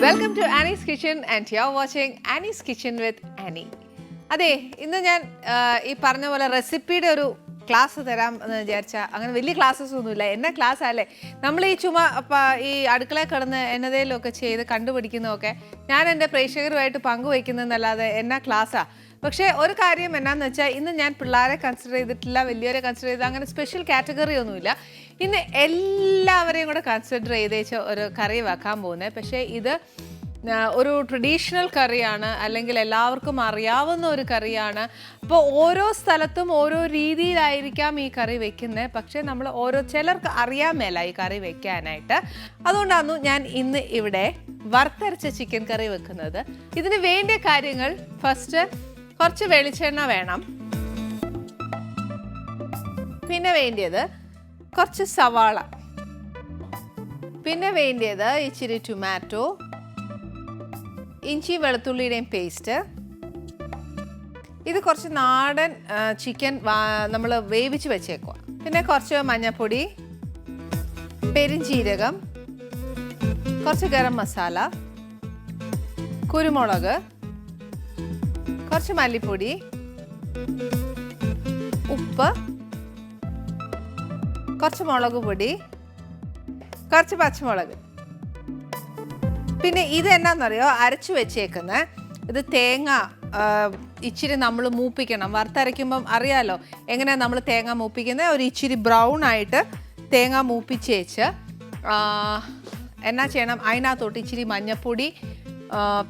Welcome to Annie's kitchen and you are watching Annie's kitchen with Annie. അതെ, ഇന്ന് ഞാൻ ഈ പറഞ്ഞ പോലെ റെസിപ്പിയുടെ ഒരു ക്ലാസ് തരാം എന്ന് വിചാരിച്ചാൽ അങ്ങനെ വലിയ ക്ലാസ്സസ് ഒന്നുമില്ല. എന്നാ ക്ലാസ് അല്ലേ, നമ്മൾ ഈ ഈ അടുക്കളയിൽ കിടന്ന് എന്നതേലൊക്കെ ചെയ്ത് കണ്ടുപിടിക്കുന്നതൊക്കെ ഞാൻ എൻ്റെ പ്രേക്ഷകരുമായിട്ട് പങ്കുവയ്ക്കുന്നതെന്നല്ലാതെ എന്നാ ക്ലാസ്സാണ്. പക്ഷേ ഒരു കാര്യം എന്നാന്ന് വെച്ചാൽ ഇന്ന് ഞാൻ പിള്ളേരെ കൺസിഡർ ചെയ്തിട്ടില്ല, വലിയവരെ കൺസിഡർ ചെയ്ത് അങ്ങനെ സ്പെഷ്യൽ കാറ്റഗറി ഒന്നുമില്ല. ഇന്ന് എല്ലാവരെയും കൂടെ കൺസിഡർ ചെയ്തേച്ച് ഒരു കറി വെക്കാൻ പോകുന്നത്. പക്ഷേ ഇത് ഒരു ട്രഡീഷണൽ കറിയാണ്, അല്ലെങ്കിൽ എല്ലാവർക്കും അറിയാവുന്ന ഒരു കറിയാണ്. അപ്പോൾ ഓരോ സ്ഥലത്തും ഓരോ രീതിയിലായിരിക്കാം ഈ കറി വെക്കുന്നത്. പക്ഷേ നമ്മൾ ചിലർക്ക് അറിയാൻ മേല ഈ കറി വെക്കാനായിട്ട്. അതുകൊണ്ടാണ് ഞാൻ ഇന്ന് ഇവിടെ വറുത്തരച്ച ചിക്കൻ കറി വെക്കുന്നത്. ഇതിന് വേണ്ടിയ കാര്യങ്ങൾ, ഫസ്റ്റ് കുറച്ച് വെളിച്ചെണ്ണ വേണം. പിന്നെ വേണ്ടിയത് കുറച്ച് സവാള, പിന്നെ വേണ്ടിയത് ഇച്ചിരി ടൊമാറ്റോ, ഇഞ്ചി വെളുത്തുള്ളിയുടെയും പേസ്റ്റ്. ഇത് കുറച്ച് നാടൻ ചിക്കൻ നമ്മൾ വേവിച്ച് വെച്ചേക്കുക. പിന്നെ കുറച്ച് മഞ്ഞൾപ്പൊടി, പെരുംജീരകം, കുറച്ച് ഗരം മസാല, കുരുമുളക്, കുറച്ച് മല്ലിപ്പൊടി, ഉപ്പ്, കുറച്ച് മുളക് പൊടി, കുറച്ച് പച്ചമുളക്. പിന്നെ ഇത് എന്നാന്നറിയോ, അരച്ചു വെച്ചേക്കുന്ന ഇത് തേങ്ങ ഇച്ചിരി നമ്മൾ മൂപ്പിക്കണം. വറുത്തരയ്ക്കുമ്പം അറിയാലോ എങ്ങനെയാണ് നമ്മൾ തേങ്ങ മൂപ്പിക്കുന്നത്. ഒരു ഇച്ചിരി ബ്രൗൺ ആയിട്ട് തേങ്ങ മൂപ്പിച്ചേച്ച് എന്നാ ചെയ്യണം, അതിനകത്തോട്ട് ഇച്ചിരി മഞ്ഞൾപ്പൊടി,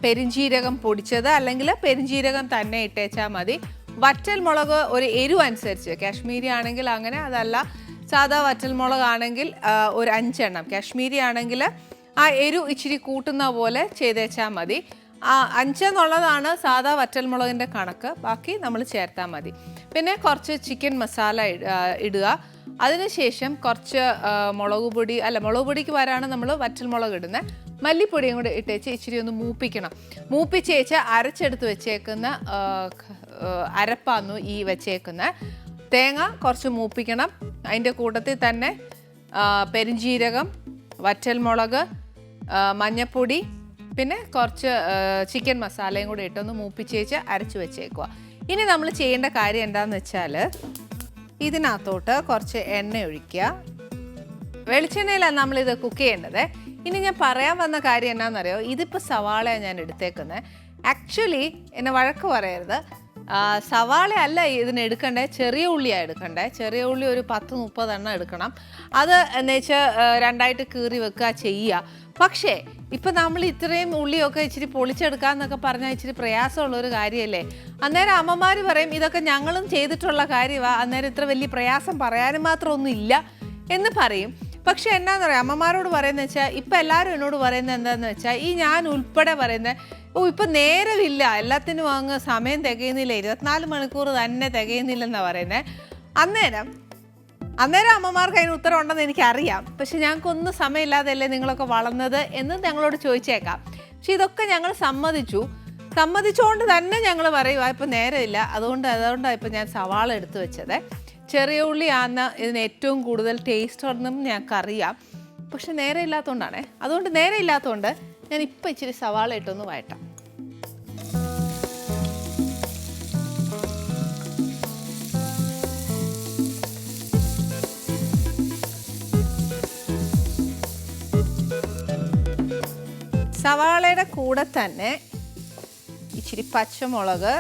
പെരുംജീരകം പൊടിച്ചത്, അല്ലെങ്കിൽ പെരുംജീരകം തന്നെ ഇട്ടേച്ചാൽ മതി. വറ്റൽ മുളക് ഒരു എരിവ് അനുസരിച്ച്, കാശ്മീരി ആണെങ്കിൽ അങ്ങനെ, അതല്ല സാധാ വറ്റൽ മുളകാണെങ്കിൽ ഒരു 5 എണ്ണം. കാശ്മീരി ആണെങ്കിൽ ആ എരു ഇച്ചിരി കൂട്ടുന്ന പോലെ ചെയ്തേച്ചാൽ മതി. 5 എന്നുള്ളതാണ് സാധാ വറ്റൽമുളകിൻ്റെ കണക്ക്. ബാക്കി നമ്മൾ ചേർത്താൽ മതി. പിന്നെ കുറച്ച് ചിക്കൻ മസാല ഇടുക. അതിനുശേഷം കുറച്ച് മുളക് പൊടിക്ക് വരാണ് നമ്മൾ വറ്റൽമുളക് ഇടുന്നത്. മല്ലിപ്പൊടിയും കൂടി ഇട്ടേച്ച് ഇച്ചിരി ഒന്ന് മൂപ്പിക്കണം. മൂപ്പിച്ചേച്ച് അരച്ചെടുത്ത് വെച്ചേക്കുന്ന അരപ്പാന്നു ഈ വെച്ചേക്കുന്ന തേങ്ങ കുറച്ച് മൂപ്പിക്കണം. അതിൻ്റെ കൂട്ടത്തിൽ തന്നെ പെരുംജീരകം, വറ്റൽമുളക്, മഞ്ഞൾപ്പൊടി, പിന്നെ കുറച്ച് ചിക്കൻ മസാലയും കൂടി ഇട്ടൊന്ന് മൂപ്പിച്ചേച്ച് അരച്ച് വെച്ചേക്കുക. ഇനി നമ്മൾ ചെയ്യേണ്ട കാര്യം എന്താണെന്ന് വെച്ചാൽ, ഇതിനകത്തോട്ട് കുറച്ച് എണ്ണ ഒഴിക്കുക. വെളിച്ചെണ്ണയിലാണ് നമ്മളിത് കുക്ക് ചെയ്യേണ്ടത്. ഇനി ഞാൻ പറയാൻ വന്ന കാര്യം എന്നാണെന്നറിയോ, ഇതിപ്പോൾ സവാളയാണ് ഞാൻ എടുത്തേക്കുന്നത്. ആക്ച്വലി എന്നെ വഴക്ക് പറയരുത്, സവാള അല്ല ഇതിന് എടുക്കണ്ടേ, ചെറിയ ഉള്ളിയാണ് എടുക്കണ്ടേ. ചെറിയ ഉള്ളി ഒരു 10-30 എണ്ണം എടുക്കണം. അത് എന്ന് വെച്ചാൽ രണ്ടായിട്ട് കീറി വെക്കുക ചെയ്യുക. പക്ഷേ ഇപ്പം നമ്മൾ ഇത്രയും ഉള്ളിയൊക്കെ ഇച്ചിരി പൊളിച്ചെടുക്കാമെന്നൊക്കെ പറഞ്ഞാൽ ഇച്ചിരി പ്രയാസമുള്ളൊരു കാര്യമല്ലേ. അന്നേരം അമ്മമാർ പറയും ഇതൊക്കെ ഞങ്ങളും ചെയ്തിട്ടുള്ള കാര്യമാണ്, അന്നേരം ഇത്ര വലിയ പ്രയാസം പറയാനും മാത്രമൊന്നും ഇല്ല എന്ന് പറയും. പക്ഷെ എന്നാന്ന് പറയാം, അമ്മമാരോട് പറയുന്നത് വെച്ചാൽ ഇപ്പം എല്ലാവരും എന്നോട് പറയുന്നത് എന്താണെന്ന് വെച്ചാൽ, ഈ ഞാൻ ഉൾപ്പെടെ പറയുന്നത്, ഇപ്പം നേരമില്ല, എല്ലാത്തിനും അങ്ങ് സമയം തികയുന്നില്ല, 24 മണിക്കൂർ തന്നെ തികയുന്നില്ലെന്നാണ് പറയുന്നത്. അന്നേരം അമ്മമാർക്ക് അതിന് ഉത്തരം ഉണ്ടെന്ന് എനിക്കറിയാം. പക്ഷെ ഞങ്ങൾക്കൊന്നും സമയമില്ലാതെയല്ലേ നിങ്ങളൊക്കെ വളർന്നത് എന്ന് ഞങ്ങളോട് ചോദിച്ചേക്കാം. പക്ഷെ ഇതൊക്കെ ഞങ്ങൾ സമ്മതിച്ചുകൊണ്ട് തന്നെ ഞങ്ങൾ പറയുക ഇപ്പം നേരമില്ല, അതുകൊണ്ടാണ് ഇപ്പം ഞാൻ സവാള എടുത്ത് വെച്ചത്. ചെറിയ ഉള്ളിയാണ് ഇതിന് ഏറ്റവും കൂടുതൽ ടേസ്റ്റ് ഉണ്ടെന്നും ഞങ്ങൾക്കറിയാം. പക്ഷെ നേരെ ഇല്ലാത്തതുകൊണ്ടാണേ. അതുകൊണ്ട് നേരെ ഇല്ലാത്തതുകൊണ്ട് ഞാൻ ഇപ്പം ഇച്ചിരി സവാള ഇട്ടൊന്ന് വഴറ്റാം. സവാളയുടെ കൂടെ തന്നെ ഇച്ചിരി പച്ചമുളക്,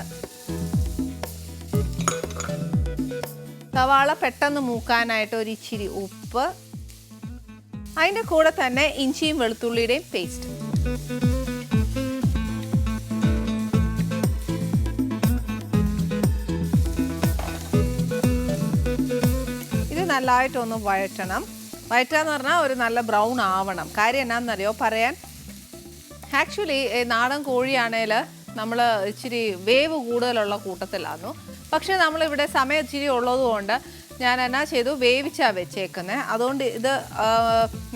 സവാള പെട്ടെന്ന് മൂക്കാനായിട്ട് ഒരു ഇച്ചിരി ഉപ്പ്, അതിൻ്റെ കൂടെ തന്നെ ഇഞ്ചിയും വെളുത്തുള്ളിയുടെയും പേസ്റ്റ്. ഇത് നല്ലതായിട്ടൊന്ന് വഴറ്റണം. വഴറ്റാന്ന് പറഞ്ഞാൽ ഒരു നല്ല ബ്രൗൺ ആവണം. കാര്യം എന്നാണെന്നറിയോ പറയാൻ, ആക്ച്വലി നാടൻ കോഴിയാണേൽ നമ്മൾ ഇച്ചിരി വേവ് കൂടുതലുള്ള കൂട്ടത്തിലായിരുന്നു. പക്ഷേ നമ്മളിവിടെ സമയം ഇച്ചിരി ഉള്ളതുകൊണ്ട് ഞാൻ എന്നാ ചെയ്തു, വേവിച്ചാണ് വെച്ചേക്കുന്നത്. അതുകൊണ്ട് ഇത്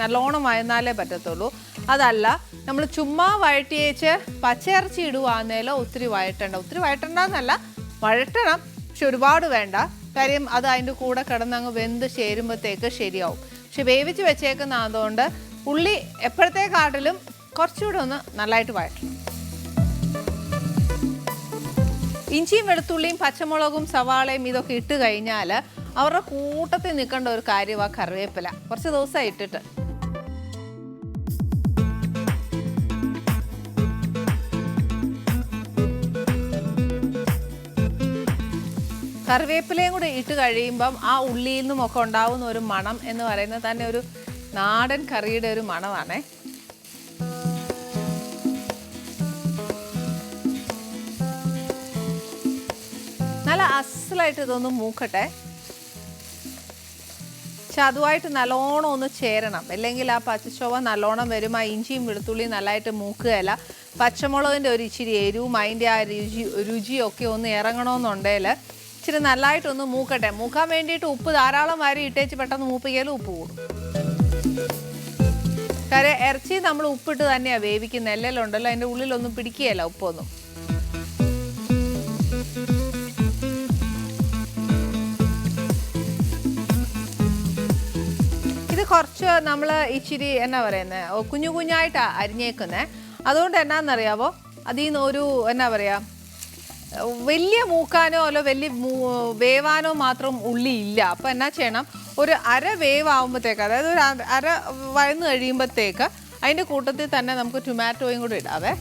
നല്ലോണം വഴന്നാലേ പറ്റത്തുള്ളൂ. അതല്ല നമ്മൾ ചുമ്മാ വഴറ്റിയേച്ച് പച്ചയിറച്ചി ഇടുവാന്നേലോ ഒത്തിരി വഴറ്റണ്ടെന്നല്ല, വഴറ്റണം, പക്ഷെ ഒരുപാട് വേണ്ട. കാര്യം അത് അതിൻ്റെ കൂടെ കിടന്നങ്ങ് വെന്ത് ചേരുമ്പോഴത്തേക്ക് ശരിയാവും. പക്ഷെ വേവിച്ച് വെച്ചേക്കുന്നതുകൊണ്ട് ഉള്ളി എപ്പോഴത്തേക്കാട്ടിലും കുറച്ചുകൂടെ ഒന്ന് നല്ലതായിട്ട് വഴറ്റണം. ഇഞ്ചിയും വെളുത്തുള്ളിയും പച്ചമുളകും സവാളയും ഇതൊക്കെ ഇട്ട് കഴിഞ്ഞാൽ അവരുടെ കൂട്ടത്തിൽ നിൽക്കേണ്ട ഒരു കാര്യമാണ് കറിവേപ്പില. കുറച്ച് ദിവസമായി ഇട്ടിട്ട്. കറിവേപ്പിലയും കൂടി ഇട്ട് കഴിയുമ്പം ആ ഉള്ളിയിൽ നിന്നുമൊക്കെ ഉണ്ടാവുന്ന ഒരു മണം എന്ന് പറയുന്നത് തന്നെ ഒരു നാടൻ കറിയുടെ ഒരു മണമാണേ. നല്ല അസലായിട്ട് ഇതൊന്ന് മൂക്കട്ടെ. പക്ഷെ അതുമായിട്ട് നല്ലോണം ഒന്ന് ചേരണം, അല്ലെങ്കിൽ ആ പച്ചച്ചൊവ്വ നല്ലോണം വരും. ആ ഇഞ്ചിയും വെളുത്തുള്ളിയും നല്ലതായിട്ട് മൂക്കുകയല്ല. പച്ചമുളകിൻ്റെ ഒരു ഇച്ചിരി എരിവും അതിൻ്റെ ആ രുചിയൊക്കെ ഒന്ന് ഇറങ്ങണമെന്നുണ്ടെങ്കിൽ ഇച്ചിരി നല്ലതായിട്ടൊന്ന് മൂക്കട്ടെ. മൂക്കാൻ വേണ്ടിയിട്ട് ഉപ്പ് ധാരാളം വാരി ഇട്ടേച്ച് പെട്ടെന്ന് മൂപ്പിക്കാലും ഉപ്പ് കൂടും. കാര്യം ഇറച്ചി നമ്മൾ ഉപ്പിട്ട് തന്നെയാണ് വേവിക്കുന്നത്. എല്ലാം ഉണ്ടല്ലോ, അതിൻ്റെ ഉള്ളിലൊന്നും പിടിക്കുകയല്ല ഉപ്പൊന്നും. ഇത് കുറച്ച് നമ്മൾ ഇച്ചിരി എന്നാ പറയുന്നത് കുഞ്ഞു കുഞ്ഞായിട്ടാണ് അരിഞ്ഞേക്കുന്നത്. അതുകൊണ്ട് എന്നാന്നറിയാവോ, അതിൽ നിന്ന് ഒരു എന്നാ പറയുക വലിയ മൂക്കാനോ അല്ലോ വലിയ വേവാനോ മാത്രം ഉള്ളി ഇല്ല. അപ്പം എന്നാ ചെയ്യണം, ഒരു അര വേവാകുമ്പോഴത്തേക്ക്, അതായത് ഒരു അര വഴന്ന് കഴിയുമ്പോഴത്തേക്ക് അതിൻ്റെ കൂട്ടത്തിൽ തന്നെ നമുക്ക് ടൊമാറ്റോയും കൂടി ഇടാവേ.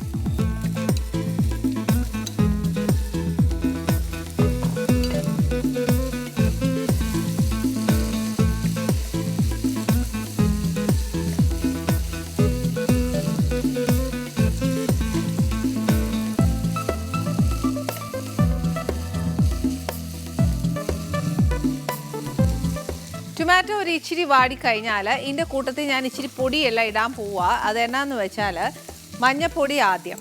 ടൊമാറ്റോ ഒരു ഇച്ചിരി വാടിക്കഴിഞ്ഞാൽ ഇതിൻ്റെ കൂട്ടത്തിൽ ഞാൻ ഇച്ചിരി പൊടിയെല്ലാം ഇടാൻ പോവുക. അതെന്നാന്ന് വെച്ചാൽ മഞ്ഞപ്പൊടി ആദ്യം.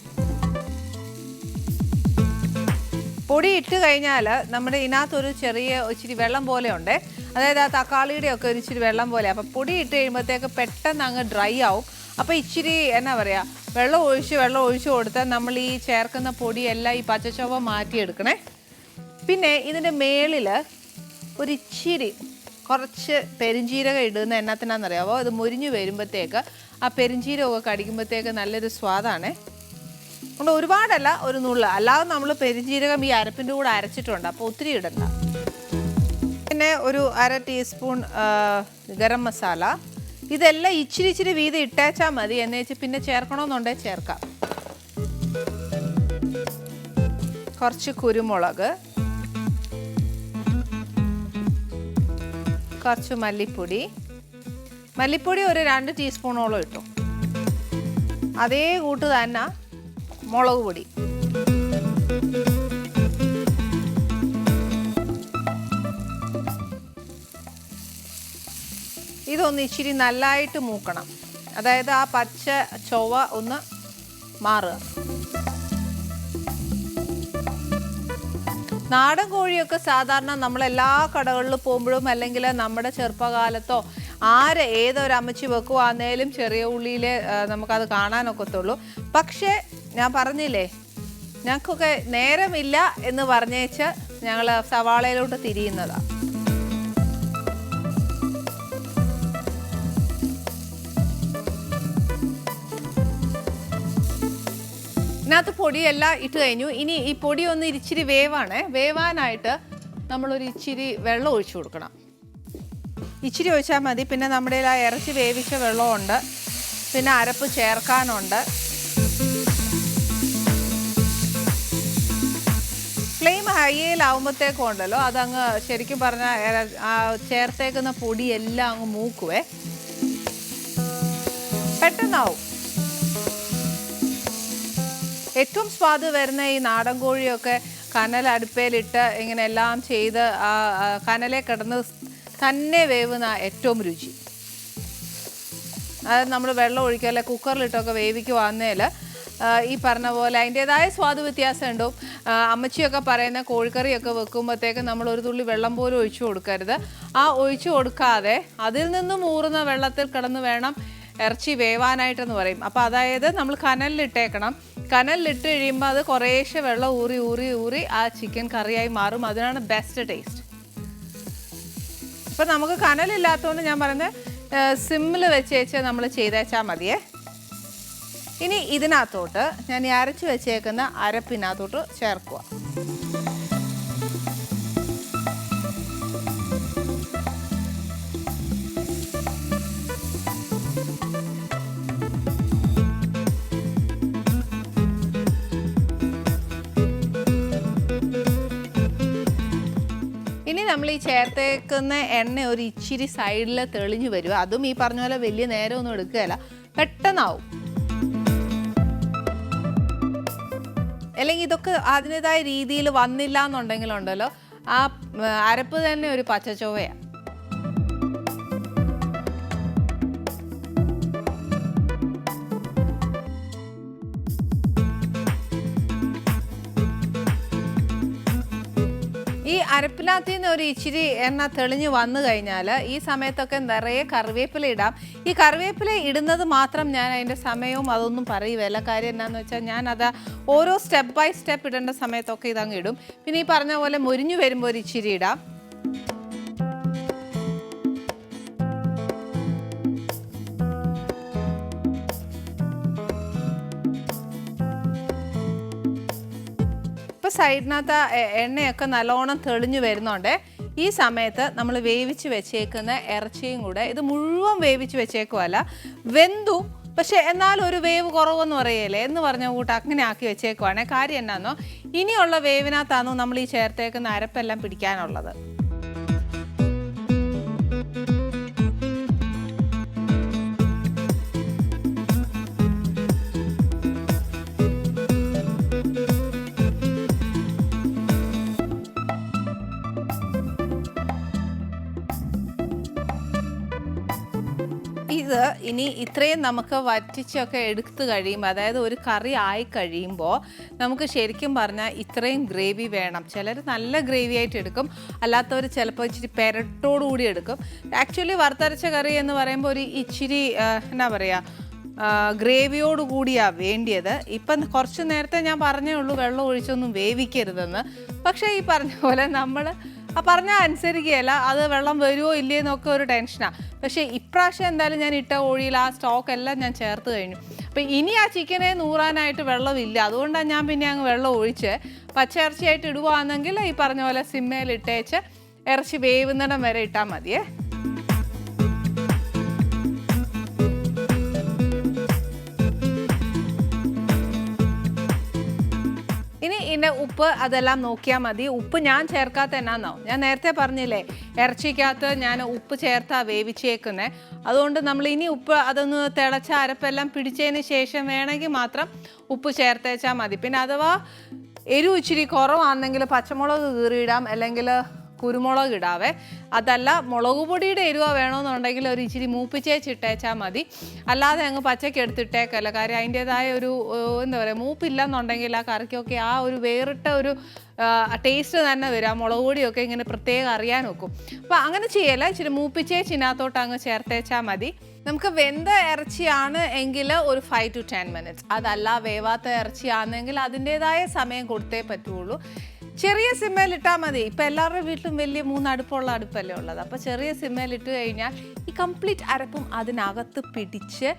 പൊടി ഇട്ട് കഴിഞ്ഞാൽ നമ്മുടെ ഇതിനകത്തൊരു ചെറിയ ഇച്ചിരി വെള്ളം പോലെ ഉണ്ട്, അതായത് ആ തക്കാളിയുടെ ഒക്കെ ഒരു ഇച്ചിരി വെള്ളം പോലെ. അപ്പം പൊടി ഇട്ട് കഴിയുമ്പോഴത്തേക്ക് പെട്ടെന്ന് അങ്ങ് ഡ്രൈ ആവും. അപ്പോൾ ഇച്ചിരി എന്നാ പറയുക വെള്ളം ഒഴിച്ച് കൊടുത്താൽ നമ്മൾ ഈ ചേർക്കുന്ന പൊടിയെല്ലാം ഈ പച്ചച്ചൊവ്വ മാറ്റിയെടുക്കണേ. പിന്നെ ഇതിൻ്റെ മേളിൽ ഒരു ഇച്ചിരി കുറച്ച് പെരിഞ്ചീരകം ഇടുന്ന എന്നത്തിനാണെന്നറിയാവോ, അത് മുരിഞ്ഞ് വരുമ്പോഴത്തേക്ക് ആ പെരിഞ്ചീരകമൊക്കെ കടിക്കുമ്പോഴത്തേക്ക് നല്ലൊരു സ്വാദാണേ. അതുകൊണ്ട് ഒരുപാടല്ല, ഒരു നുള്ള. അല്ലാതെ നമ്മൾ പെരിഞ്ചീരകം ഈ അരപ്പിൻ്റെ കൂടെ അരച്ചിട്ടുണ്ട്, അപ്പോൾ ഒത്തിരി ഇടണ്ട. പിന്നെ ഒരു 1/2 ടീസ്പൂൺ ഗരം മസാല. ഇതെല്ലാം ഇച്ചിരി ഇച്ചിരി വീതം ഇട്ടേച്ചാൽ മതി. എന്ന് വെച്ച് പിന്നെ ചേർക്കണമെന്നുണ്ടെങ്കിൽ ചേർക്കാം. കുറച്ച് കുരുമുളക്, കുറച്ച് മല്ലിപ്പൊടി ഒരു 2 ടീസ്പൂണോളം ഇട്ടു. അതേ കൂട്ട് തന്നെ മുളക് പൊടി. ഇതൊന്ന് ഇച്ചിരി നല്ലതായിട്ട് മൂക്കണം, അതായത് ആ പച്ച ചൊവ്വ ഒന്ന് മാറുക. നാടൻ കോഴിയൊക്കെ സാധാരണ നമ്മളെല്ലാ കടകളിലും പോകുമ്പോഴും അല്ലെങ്കിൽ നമ്മുടെ ചെറുപ്പകാലത്തോ ഏതൊരു അമ്മച്ചി വെക്കുവാന്നേലും ചെറിയ ഉള്ളിയിൽ നമുക്കത് കാണാനൊക്കത്തുള്ളൂ. പക്ഷേ ഞാൻ പറഞ്ഞില്ലേ, ഞങ്ങൾക്കൊക്കെ നേരമില്ല എന്ന് പറഞ്ഞേച്ച് ഞങ്ങൾ സവാളയിലോട്ട് തിരിയുന്നതാണ്. ഇതിനകത്ത് പൊടിയെല്ലാം ഇട്ട് കഴിഞ്ഞു. ഇനി ഈ പൊടി ഒന്ന് ഇച്ചിരി വേവാനായിട്ട് നമ്മളൊരു ഇച്ചിരി വെള്ളം ഒഴിച്ചു കൊടുക്കണം. ഇച്ചിരി ഒഴിച്ചാൽ മതി. പിന്നെ നമ്മുടെ ആ ഇറച്ചി വേവിച്ച വെള്ളമുണ്ട്, പിന്നെ അരപ്പ് ചേർക്കാനുണ്ട്. ഫ്ലെയിം ഹൈയിലാവുമ്പോഴത്തേക്കും ഉണ്ടല്ലോ, അതങ്ങ് ശരിക്കും പറഞ്ഞാൽ ചേർത്തേക്കുന്ന പൊടിയെല്ലാം അങ്ങ് മൂക്കുവേ, പെട്ടെന്നാവും. ഏറ്റവും സ്വാദ് വരുന്ന ഈ നാടൻ കോഴിയൊക്കെ കനൽ അടുപ്പയിലിട്ട് ഇങ്ങനെ എല്ലാം ചെയ്ത് കനലെ കിടന്ന് തന്നെ വേവുന്ന ഏറ്റവും രുചി. അത് നമ്മൾ വെള്ളം ഒഴിക്കുക, അല്ലെ കുക്കറിലിട്ടൊക്കെ വേവിക്കുവാന്നേൽ ഈ പറഞ്ഞ പോലെ അതിൻ്റെതായ സ്വാദ് വ്യത്യാസം ഉണ്ടാവും. അമ്മച്ചിയൊക്കെ പറയുന്ന കോഴിക്കറിയൊക്കെ വെക്കുമ്പോഴത്തേക്ക് നമ്മൾ ഒരു തുള്ളി വെള്ളം പോലും ഒഴിച്ചു കൊടുക്കരുത്. ആ ഒഴിച്ചു കൊടുക്കാതെ അതിൽ നിന്നും ഊറുന്ന വെള്ളത്തിൽ കിടന്ന് വേണം ഇറച്ചി വേവാനായിട്ടെന്ന് പറയും. അപ്പോൾ അതായത് നമ്മൾ കനലിലിട്ടേക്കണം. കനലിലിട്ട് കഴിയുമ്പോൾ അത് കുറേശ്ശെ വെള്ളം ഊറി ആ ചിക്കൻ കറിയായി മാറും. അതിനാണ് ബെസ്റ്റ് ടേസ്റ്റ്. ഇപ്പം നമുക്ക് കനലില്ലാത്തതുകൊണ്ട് ഞാൻ പറയുന്നത് സിമ്മിൽ വെച്ചേച്ച് നമ്മൾ ചെയ്തേച്ചാൽ മതിയേ. ഇനി ഇതിനകത്തോട്ട് ഞാൻ ഈ അരച്ച് വെച്ചേക്കുന്ന അരപ്പിനകത്തോട്ട് ചേർക്കുക. ഇനി നമ്മൾ ഈ ചേർത്തേക്കുന്ന എണ്ണ ഒരു ഇച്ചിരി സൈഡിൽ തെളിഞ്ഞു വരും. അതും ഈ പറഞ്ഞ പോലെ വലിയ നേരമൊന്നും എടുക്കുകയല്ല, പെട്ടെന്നാവും. അല്ലെങ്കിൽ ഇതൊക്കെ അതിൻ്റെതായ രീതിയിൽ വന്നില്ല എന്നുണ്ടെങ്കിലുണ്ടല്ലോ ആ അരപ്പ് തന്നെ ഒരു പച്ചച്ചൊവ്വയാണ്. ഈ അരപ്പിനകത്ത് നിന്ന് ഒരു ഇച്ചിരി എണ്ണ തെളിഞ്ഞ് വന്നു കഴിഞ്ഞാൽ ഈ സമയത്തൊക്കെ നിറയെ കറിവേപ്പില ഇടാം. ഈ കറിവേപ്പില ഇടുന്നത് മാത്രം ഞാൻ അതിൻ്റെ സമയവും അതൊന്നും പറയുകയല്ല. കാര്യം എന്നാന്ന് വെച്ചാൽ ഞാനത് ഓരോ സ്റ്റെപ്പ് ബൈ സ്റ്റെപ്പ് ഇടേണ്ട സമയത്തൊക്കെ ഇതങ്ങ് ഇടും. പിന്നെ ഈ പറഞ്ഞ പോലെ മുരിഞ്ഞു വരുമ്പോൾ ഒരു ഇച്ചിരി ഇടാം. സൈഡിനകത്ത് എണ്ണയൊക്കെ നല്ലോണം തെളിഞ്ഞു വരുന്നുണ്ട്. ഈ സമയത്ത് നമ്മൾ വേവിച്ച് വെച്ചേക്കുന്ന ഇറച്ചിയും കൂടെ, ഇത് മുഴുവൻ വേവിച്ച് വെച്ചേക്കുമല്ല, വെന്തു പക്ഷെ എന്നാലും ഒരു വേവ് കുറവെന്ന് പറയല്ലേ എന്ന് പറഞ്ഞ കൂട്ട് അങ്ങനെ ആക്കി വെച്ചേക്കുവാണേ. കാര്യം എന്നാന്നോ, ഇനിയുള്ള വേവിനകത്താണോ നമ്മൾ ഈ ചേർത്തേക്കുന്ന അരപ്പെല്ലാം പിടിക്കാനുള്ളത്. ഇത് ഇനി ഇത്രയും നമുക്ക് വറ്റിച്ചൊക്കെ എടുത്തു കഴിയുമ്പോൾ, അതായത് ഒരു കറി ആയി കഴിയുമ്പോൾ നമുക്ക് ശരിക്കും പറഞ്ഞാൽ ഇത്രയും ഗ്രേവി വേണം. ചിലർ നല്ല ഗ്രേവി ആയിട്ട് എടുക്കും, അല്ലാത്തവർ ചിലപ്പോൾ ഇച്ചിരി പെരട്ടോടുകൂടി എടുക്കും. ആക്ച്വലി വറുത്തരച്ച കറി എന്ന് പറയുമ്പോൾ ഒരു ഇച്ചിരി എന്നാ പറയുക, ഗ്രേവിയോട് കൂടിയാണ് വേണ്ടിയത്. ഇപ്പം കുറച്ച് നേരത്തെ ഞാൻ പറഞ്ഞേ ഉള്ളൂ വെള്ളം ഒഴിച്ചൊന്നും വേവിക്കരുതെന്ന്. പക്ഷേ ഈ പറഞ്ഞ പോലെ നമ്മൾ പറഞ്ഞാൽ അനുസരിക്കുകയല്ല, അത് വെള്ളം വരുമോ ഇല്ലയെന്നൊക്കെ ഒരു ടെൻഷനാണ്. പക്ഷേ ഇപ്രാവശ്യം എന്തായാലും ഞാൻ ഇട്ട കോഴിയിൽ ആ സ്റ്റോക്ക് എല്ലാം ഞാൻ ചേർത്ത് കഴിഞ്ഞു. അപ്പം ഇനി ആ ചിക്കനെ നൂറാനായിട്ട് വെള്ളമില്ല. അതുകൊണ്ടാണ് ഞാൻ പിന്നെ അങ്ങ് വെള്ളം ഒഴിച്ച് പച്ചയിറച്ചിയായിട്ട് ഇടുകയാണെങ്കിൽ ഈ പറഞ്ഞ പോലെ സിമ്മയിലിട്ടേച്ച് ഇറച്ചി വേവുന്നിടം വരെ ഇട്ടാൽ മതിയേ. ഇനി ഇതിൻ്റെ ഉപ്പ് അതെല്ലാം നോക്കിയാൽ മതി. ഉപ്പ് ഞാൻ ചേർക്കാത്ത എന്നാന്നോ, ഞാൻ നേരത്തെ പറഞ്ഞില്ലേ ഇറച്ചിക്കകത്ത് ഞാൻ ഉപ്പ് ചേർത്താണ് വേവിച്ചേക്കുന്നത്. അതുകൊണ്ട് നമ്മൾ ഇനി ഉപ്പ് അതൊന്ന് തിളച്ച അരപ്പെല്ലാം പിടിച്ചതിന് ശേഷം വേണമെങ്കിൽ മാത്രം ഉപ്പ് ചേർത്തേച്ചാൽ മതി. പിന്നെ അഥവാ എരിവ് ഇച്ചിരി കുറവാണെങ്കിൽ പച്ചമുളക് കീറിയിടാം, അല്ലെങ്കിൽ കുരുമുളക് ഇടാവേ. അതല്ല മുളക് പൊടിയുടെ എരിവ വേണമെന്നുണ്ടെങ്കിൽ ഒരു ഇച്ചിരി മൂപ്പിച്ചേച്ചിട്ടേച്ചാൽ മതി. അല്ലാതെ അങ്ങ് പച്ചയ്ക്ക് എടുത്തിട്ടേക്കല്ല. കാര്യം അതിൻ്റേതായ ഒരു എന്താ പറയുക, മൂപ്പില്ലെന്നുണ്ടെങ്കിൽ ആ കറിക്കൊക്കെ ആ ഒരു വേറിട്ട ഒരു ടേസ്റ്റ് തന്നെ വരും. ആ മുളക് പൊടിയൊക്കെ ഇങ്ങനെ പ്രത്യേകം അറിയാൻ നോക്കും. അപ്പോൾ അങ്ങനെ ചെയ്യല്ല, ഇച്ചിരി മൂപ്പിച്ചേച്ചിനകത്തോട്ട് അങ്ങ് ചേർത്തേച്ചാൽ മതി. നമുക്ക് വെന്ത ഇറച്ചിയാണ് എങ്കിൽ ഒരു 5 to 10 minutes. അതല്ല വേവാത്ത ഇറച്ചിയാണെങ്കിൽ അതിൻ്റേതായ സമയം കൊടുത്തേ പറ്റുള്ളൂ. ചെറിയ സിമ്മയിലിട്ടാൽ മതി. ഇപ്പം എല്ലാവരുടെ വീട്ടിലും വലിയ 3 അടുപ്പുള്ള അടുപ്പല്ലേ ഉള്ളത്. അപ്പോൾ ചെറിയ സിമ്മയിലിട്ട് കഴിഞ്ഞാൽ ഈ കംപ്ലീറ്റ് അരപ്പും അതിനകത്ത് പിടിച്ച്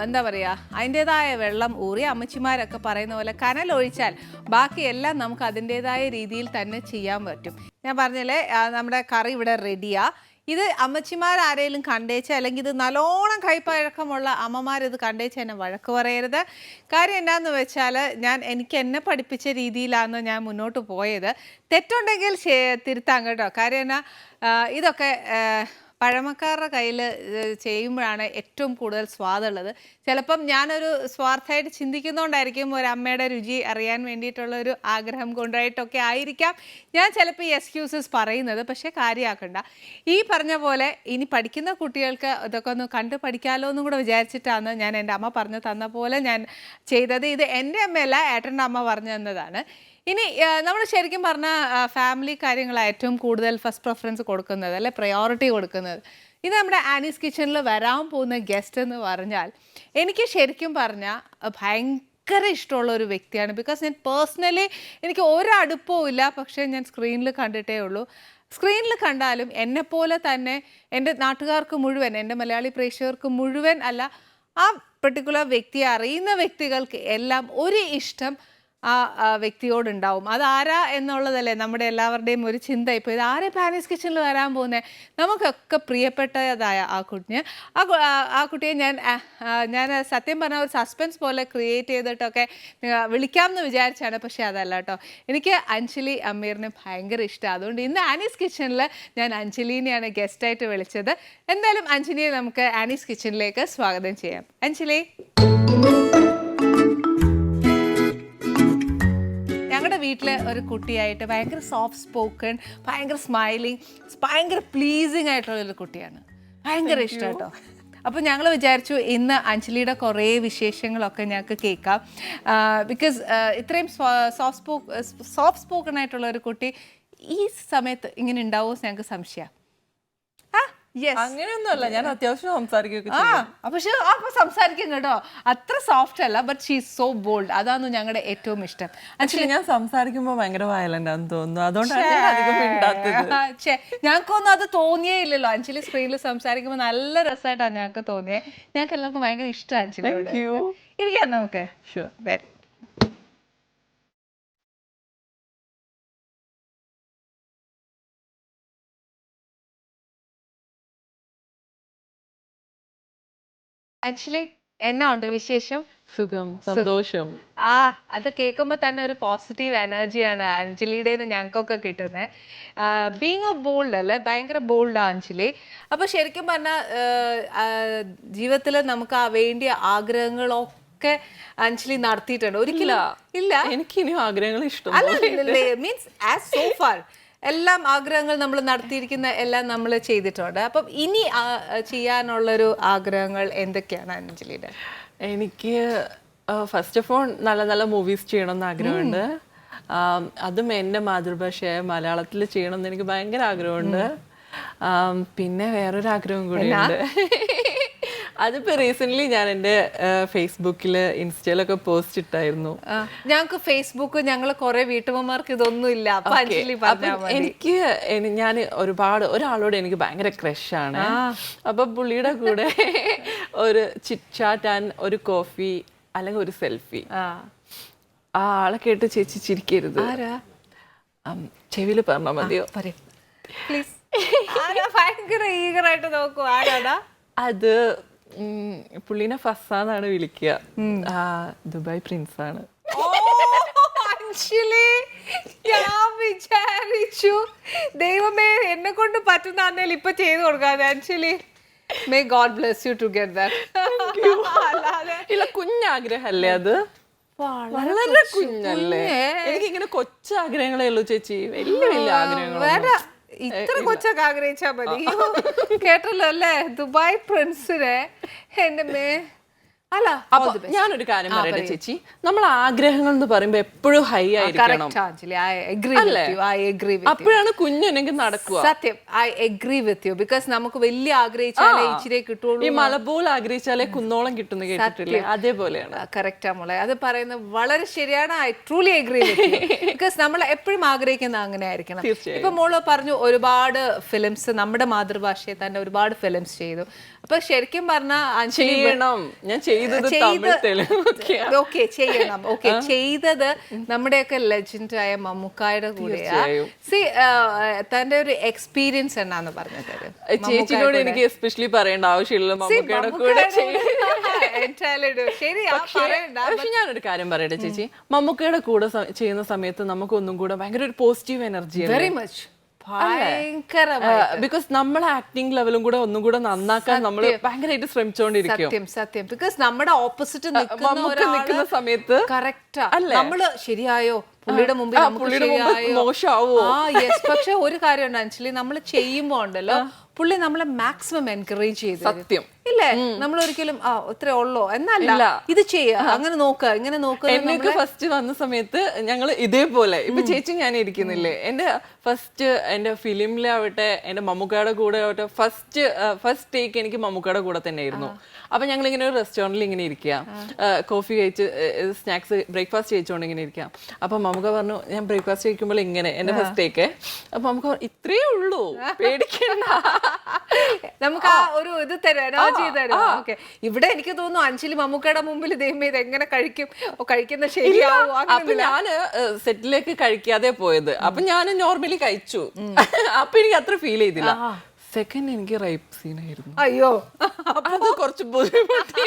എന്താ പറയുക, അതിൻ്റേതായ വെള്ളം ഊറി അമ്മച്ചിമാരൊക്കെ പറയുന്ന പോലെ കനലൊഴിച്ചാൽ ബാക്കിയെല്ലാം നമുക്ക് അതിൻ്റേതായ രീതിയിൽ തന്നെ ചെയ്യാൻ പറ്റും. ഞാൻ പറഞ്ഞില്ലേ നമ്മുടെ കറി ഇവിടെ റെഡിയാണ്. ഇത് അമ്മച്ചിമാരാരേലും കണ്ടേച്ച്, അല്ലെങ്കിൽ ഇത് നല്ലോണം കൈപ്പഴക്കമുള്ള അമ്മമാരിത് കണ്ടേച്ച് എന്നെ വഴക്ക് പറയരുത്. കാര്യം എന്താണെന്ന് വെച്ചാൽ എനിക്ക് എന്നെ പഠിപ്പിച്ച രീതിയിലാണ് ഞാൻ മുന്നോട്ട് പോയത്. തെറ്റുണ്ടെങ്കിൽ തിരുത്താം കേട്ടോ. കാര്യം എന്നാ, ഇതൊക്കെ പഴമക്കാരുടെ കയ്യിൽ ചെയ്യുമ്പോഴാണ് ഏറ്റവും കൂടുതൽ സ്വാദുള്ളത്. ചിലപ്പം ഞാനൊരു സ്വാർത്ഥമായിട്ട് ചിന്തിക്കുന്നതുകൊണ്ടായിരിക്കും, ഒരു അമ്മയുടെ രുചി അറിയാൻ വേണ്ടിയിട്ടുള്ളൊരു ആഗ്രഹം കൊണ്ടായിട്ടൊക്കെ ആയിരിക്കാം ഞാൻ ചിലപ്പോൾ ഈ എക്സ്ക്യൂസസ് പറയുന്നത്. പക്ഷേ കാര്യമാക്കണ്ട. ഈ പറഞ്ഞ പോലെ ഇനി പഠിക്കുന്ന കുട്ടികൾക്ക് ഇതൊക്കെ ഒന്ന് കണ്ട് പഠിക്കാമല്ലോ എന്നും കൂടെ വിചാരിച്ചിട്ടാണ് ഞാൻ എൻ്റെ അമ്മ പറഞ്ഞു തന്ന പോലെ ഞാൻ ചെയ്തത്. ഇത് എൻ്റെ അമ്മയല്ല, ഏട്ടൻ്റെ അമ്മ പറഞ്ഞു തന്നതാണ്. ഇനി നമ്മൾ ശരിക്കും പറഞ്ഞാൽ ഫാമിലി കാര്യങ്ങളാണ് ഏറ്റവും കൂടുതൽ ഫസ്റ്റ് പ്രിഫറൻസ് കൊടുക്കുന്നത്, അല്ലെ പ്രയോറിറ്റി കൊടുക്കുന്നത്. ഇത് നമ്മുടെ ആനീസ് കിച്ചണിൽ വരാൻ പോകുന്ന ഗസ്റ്റ് എന്ന് പറഞ്ഞാൽ എനിക്ക് ശരിക്കും പറഞ്ഞാൽ ഭയങ്കര ഇഷ്ടമുള്ള ഒരു വ്യക്തിയാണ്. ബിക്കോസ് ഞാൻ പേഴ്സണലി എനിക്ക് ഒരടുപ്പവും ഇല്ല, പക്ഷേ ഞാൻ സ്ക്രീനിൽ കണ്ടിട്ടേ ഉള്ളൂ. സ്ക്രീനിൽ കണ്ടാലും എന്നെപ്പോലെ തന്നെ എൻ്റെ നാട്ടുകാർക്ക് മുഴുവൻ, എൻ്റെ മലയാളി പ്രേക്ഷകർക്ക് മുഴുവൻ അല്ല, ആ പെർട്ടിക്കുലർ വ്യക്തിയെ അറിയുന്ന വ്യക്തികൾക്ക് എല്ലാം ഒരു ഇഷ്ടം ആ വ്യക്തിയോടുണ്ടാവും. അതാരാ എന്നുള്ളതല്ലേ നമ്മുടെ എല്ലാവരുടെയും ഒരു ചിന്ത. ഇപ്പോൾ ഇത് ആരെ പാനീസ് കിച്ചണിൽ വരാൻ പോകുന്നത്, നമുക്കൊക്കെ പ്രിയപ്പെട്ടതായ ആ കുട്ടിയെ ഞാൻ സത്യം പറഞ്ഞാൽ ഒരു സസ്പെൻസ് പോലെ ക്രിയേറ്റ് ചെയ്തിട്ടൊക്കെ വിളിക്കാമെന്ന് വിചാരിച്ചാണ്. പക്ഷേ അതല്ല കേട്ടോ, എനിക്ക് അഞ്ജലി അമീറിനെ ഭയങ്കര ഇഷ്ടമാണ്. അതുകൊണ്ട് ഇന്ന് ആനീസ് കിച്ചണിൽ ഞാൻ അഞ്ജലിനെയാണ് ഗസ്റ്റായിട്ട് വിളിച്ചത്. എന്തായാലും അഞ്ജലിയെ നമുക്ക് ആനീസ് കിച്ചണിലേക്ക് സ്വാഗതം ചെയ്യാം. അഞ്ജലി, ഞങ്ങളുടെ വീട്ടിലെ ഒരു കുട്ടിയായിട്ട് ഭയങ്കര സോഫ്റ്റ് സ്പോക്കൺ, ഭയങ്കര സ്മൈലിങ്, ഭയങ്കര പ്ലീസിങ് ആയിട്ടുള്ളൊരു കുട്ടിയാണ്. ഭയങ്കര ഇഷ്ടം കേട്ടോ. അപ്പോൾ ഞങ്ങൾ വിചാരിച്ചു ഇന്ന് അഞ്ജലിയുടെ കുറേ വിശേഷങ്ങളൊക്കെ ഞങ്ങൾക്ക് കേൾക്കാം. ബിക്കോസ് ഇത്രയും സോഫ്റ്റ് സ്പോക്കൺ ആയിട്ടുള്ള ഒരു കുട്ടി ഈ സമയത്ത് ഇങ്ങനെ ഉണ്ടാവുമോ ഞങ്ങൾക്ക് സംശയം. അങ്ങനെയൊന്നുമല്ല, ഞാൻ അത്യാവശ്യം സംസാരിക്കും. പക്ഷെ അപ്പൊ സംസാരിക്കും കേട്ടോ, അത്ര സോഫ്റ്റ് അല്ല, but she is so bold. അതാണ് ഞങ്ങളുടെ ഏറ്റവും ഇഷ്ടം. ആക്ച്വലി ഞാൻ സംസാരിക്കുമ്പോൾ ഭയങ്കര വയലന്റ് ആണെന്ന് തോന്നുന്നു, അതുകൊണ്ടാണ് ഞങ്ങൾക്കൊന്നും അത് തോന്നിയേ ഇല്ലല്ലോ. അഞ്ജലി സ്ക്രീനിൽ സംസാരിക്കുമ്പോൾ നല്ല രസമായിട്ടാണ് ഞങ്ങൾക്ക് തോന്നിയത്. ഞങ്ങൾക്ക് എല്ലാവർക്കും ഭയങ്കര ഇഷ്ടമാണ് അഞ്ജലി. ഇരിക്കാം നമുക്ക്. വരും. ആക്ച്വലി എന്നാ ഉണ്ട് വിശേഷം? സുഖം, സന്തോഷം. അത് കേൾക്കുമ്പോൾ തന്നെ ഒരു പോസിറ്റീവ് എനർജിയാണ് അഞ്ജലിയുടെ ഞങ്ങൾക്കൊക്കെ കിട്ടുന്നത്. ബീങ് എ ബോൾഡ് അല്ലേ, ഭയങ്കര ബോൾഡാണ് അഞ്ജലി. അപ്പൊ ശരിക്കും പറഞ്ഞാൽ ജീവിതത്തിൽ നമുക്ക് ആ വേണ്ടിയ ആഗ്രഹങ്ങളൊക്കെ അഞ്ജലി നടത്തിയിട്ടുണ്ട്. ഒരിക്കലും ഇല്ല, എനിക്ക് ഇനിയും ആഗ്രഹങ്ങൾ ഇഷ്ടം മീൻസ് ആസ് സോ ഫാർ എല്ലാം ആഗ്രഹങ്ങൾ നമ്മൾ നടത്തിയിരിക്കുന്ന എല്ലാം നമ്മൾ ചെയ്തിട്ടുണ്ട്. അപ്പം ഇനി ചെയ്യാനുള്ളൊരു ആഗ്രഹങ്ങൾ എന്തൊക്കെയാണ് അഞ്ജലിയുടെ? എനിക്ക് ഫസ്റ്റ് ഓഫ് ഓൾ നല്ല നല്ല മൂവീസ് ചെയ്യണമെന്ന് ആഗ്രഹമുണ്ട്. അതും എൻ്റെ മാതൃഭാഷയായ മലയാളത്തിൽ ചെയ്യണമെന്ന് എനിക്ക് ഭയങ്കര ആഗ്രഹമുണ്ട്. പിന്നെ വേറൊരു ആഗ്രഹം കൂടിയുണ്ട്. അതിപ്പോ റീസെന്റ് ഞാൻ എൻ്റെ ഫേസ്ബുക്കില് ഇൻസ്റ്റയിലൊക്കെ പോസ്റ്റ് ഇട്ടായിരുന്നു. ഞങ്ങൾക്ക് ഫേസ്ബുക്ക്, ഞങ്ങൾ കുറെ വീട്ടമ്മമാർക്ക് ഇതൊന്നും ഇല്ല. എനിക്ക് ഞാൻ ഒരാളോട് എനിക്ക് ഭയങ്കര ക്രഷാണ്. അപ്പൊ പുള്ളിയുടെ കൂടെ ഒരു ചിറ്റ് ചാറ്റ് ആൻഡ് ഒരു കോഫി അല്ലെങ്കിൽ ഒരു സെൽഫി. ആ ആളെ കേട്ട് ചേച്ചി ചിരിക്കരുത്, ചെവിയില് പറഞ്ഞാൽ മതിയോ? ഭയങ്കര ഈഗറായിട്ട് നോക്കൂ. ആരാടാ അത്? പുള്ളിനെ ഫസാന്നാണ് വിളിക്കുക. ദുബായ് പ്രിൻസ് ആണ്. ഞാൻ വിചാരിച്ചു ദൈവമേ എന്നെ കൊണ്ട് പറ്റുന്ന ഇപ്പൊ ചെയ്തു കൊടുക്കാതെ. Actually may God bless you to get that. ഇല്ല, കുഞ്ഞാഗ്രഹല്ലേ അത്? വളരെ കുഞ്ഞല്ലേ. എനിക്കിങ്ങനെ കൊച്ചാഗ്രഹങ്ങളേ ഉള്ളൂ ചേച്ചി, വലിയ വലിയ ആഗ്രഹങ്ങൾ. ഇത്ര കൊച്ചൊക്കെ ആഗ്രഹിച്ചാ മതി. കേട്ടല്ലോ അല്ലേ, ദുബായ് പ്രിൻസിനെ. എന്റെ അല്ല, ഞാനൊരു കാര്യം പറയട്ടെ ചേച്ചി, നമ്മൾ ആഗ്രഹങ്ങൾ എന്ന് പറയുമ്പോ എപ്പോഴും ഹൈ ആയിരിക്കണം. അപ്പോഴാണ് കുഞ്ഞെനിക്ക് നടക്കുക. സത്യം, I agree with you. Because നമുക്ക് വലിയ ആഗ്രഹിച്ചാലേ ഇച്ചിരി കിട്ടുള്ളൂ. ഈ മല പോലെ ആഗ്രഹിച്ചാലേ കുന്നോളം കിട്ടുന്ന കേട്ടിട്ടില്ലേ, അതേപോലെയാണ്. കറക്റ്റാ മോളെ, അത് പറയുന്നത് വളരെ ശരിയാണ്. I truly agree with you. Because നമ്മൾ എപ്പോഴും ആഗ്രഹിക്കുന്ന അങ്ങനെ ആയിരിക്കണം. ഇപ്പൊ മോള് പറഞ്ഞു ഒരുപാട് ഫിലിംസ് നമ്മുടെ മാതൃഭാഷയിൽ തന്നെ ഒരുപാട് ഫിലിംസ് ചെയ്തു. അപ്പൊ ശരിക്കും പറഞ്ഞാൽ ഞാൻ ചെയ്തത് നമ്മുടെയൊക്കെ ലെജൻഡായ മമ്മൂക്കായുടെ കൂടെയാ. തന്റെ ഒരു എക്സ്പീരിയൻസ് എന്നാന്ന് പറഞ്ഞത് ചേച്ചിയോട് എനിക്ക് എസ്പെഷ്യലി പറയേണ്ട ആവശ്യമില്ല. മമ്മൂക്കയുടെ കൂടെ പക്ഷെ ഞാനൊരു കാര്യം പറയട്ടെ ചേച്ചി, മമ്മൂക്കയുടെ കൂടെ ചെയ്യുന്ന സമയത്ത് നമുക്ക് ഒന്നും കൂടെ ഭയങ്കര ഒരു positive energy, very much. Because നമ്മൾ ആക്ടിംഗ് ലെവലും കൂടെ ഒന്നും കൂടെ നന്നാക്കാൻ നമ്മൾ ഭയങ്കരമായിട്ട് ശ്രമിച്ചോണ്ടിരിക്കും. സത്യം, ബിക്കോസ് നമ്മുടെ ഓപ്പോസിറ്റ് നിൽക്കുന്ന സമയത്ത് കറക്റ്റാ നമ്മള് ശരിയായോ, പുള്ളിയുടെ മുമ്പിൽ മോശമാവോ? പക്ഷെ ഒരു കാര്യമുണ്ട് ആക്ച്വലി, നമ്മൾ ചെയ്യുമ്പോ ഉണ്ടല്ലോ പുള്ളി നമ്മളെ മാക്സിമം എൻകറേജ് ചെയ്തു. സത്യം ഇല്ലേ, നമ്മൾ ഒരിക്കലും ഇത്രേ ഉള്ളോ എന്നല്ല, ഇത് ചെയ്യുക, അങ്ങനെ നോക്കുക, ഇങ്ങനെ നോക്കുക. എന്നൊക്കെ ഫസ്റ്റ് വന്ന സമയത്ത് ഞങ്ങൾ ഇതേപോലെ ഇപ്പൊ ചേച്ചി ഞാൻ ഇരിക്കുന്നില്ലേ, എന്റെ ഫസ്റ്റ് എന്റെ ഫിലിമിലാവട്ടെ എന്റെ മമ്മൂക്കയുടെ കൂടെ ആവട്ടെ ഫസ്റ്റ് ടേക്ക് എനിക്ക് മമ്മൂക്കയുടെ കൂടെ തന്നെ ആയിരുന്നു. അപ്പൊ ഞങ്ങൾ ഇങ്ങനെ ഒരു റെസ്റ്റോറന്റിൽ ഇങ്ങനെ ഇരിക്കുക, കോഫി കഴിച്ച് സ്നാക്സ് ബ്രേക്ക്ഫാസ്റ്റ് കഴിച്ചുകൊണ്ട് ഇങ്ങനെ ഇരിക്കാം. അപ്പൊ മമ്മൂക്ക പറഞ്ഞു ഞാൻ ബ്രേക്ക്ഫാസ്റ്റ് കഴിക്കുമ്പോൾ ഇങ്ങനെ എന്റെ ഫസ്റ്റ് ടേക്ക്. അപ്പൊ മമ്മൂക്ക ഇത്രയേ ഉള്ളൂ, പേടിക്കണ്ട, നമുക്ക് ആ ഒരു ഇത് തരാം, ചെയ്ത് തരും. ഓക്കെ, ഇവിടെ എനിക്ക് തോന്നുന്നു അഞ്ജലി മമ്മൂക്കയുടെ മുമ്പിൽ ദൈവമേ ഇത് എങ്ങനെ കഴിക്കുന്ന ശരിയാവോ? അപ്പൊ ഞാന് സെറ്റിലേക്ക് കഴിക്കാതെ പോയത്. അപ്പൊ ഞാൻ നോർമലി കഴിച്ചു. അപ്പൊ എനിക്ക് അത്ര ഫീൽ ചെയ്തില്ല. സെക്കൻഡ് എനിക്ക് റേപ്പ് സീനായിരുന്നു. അയ്യോ, അത് കുറച്ച് ബുദ്ധിമുട്ടി.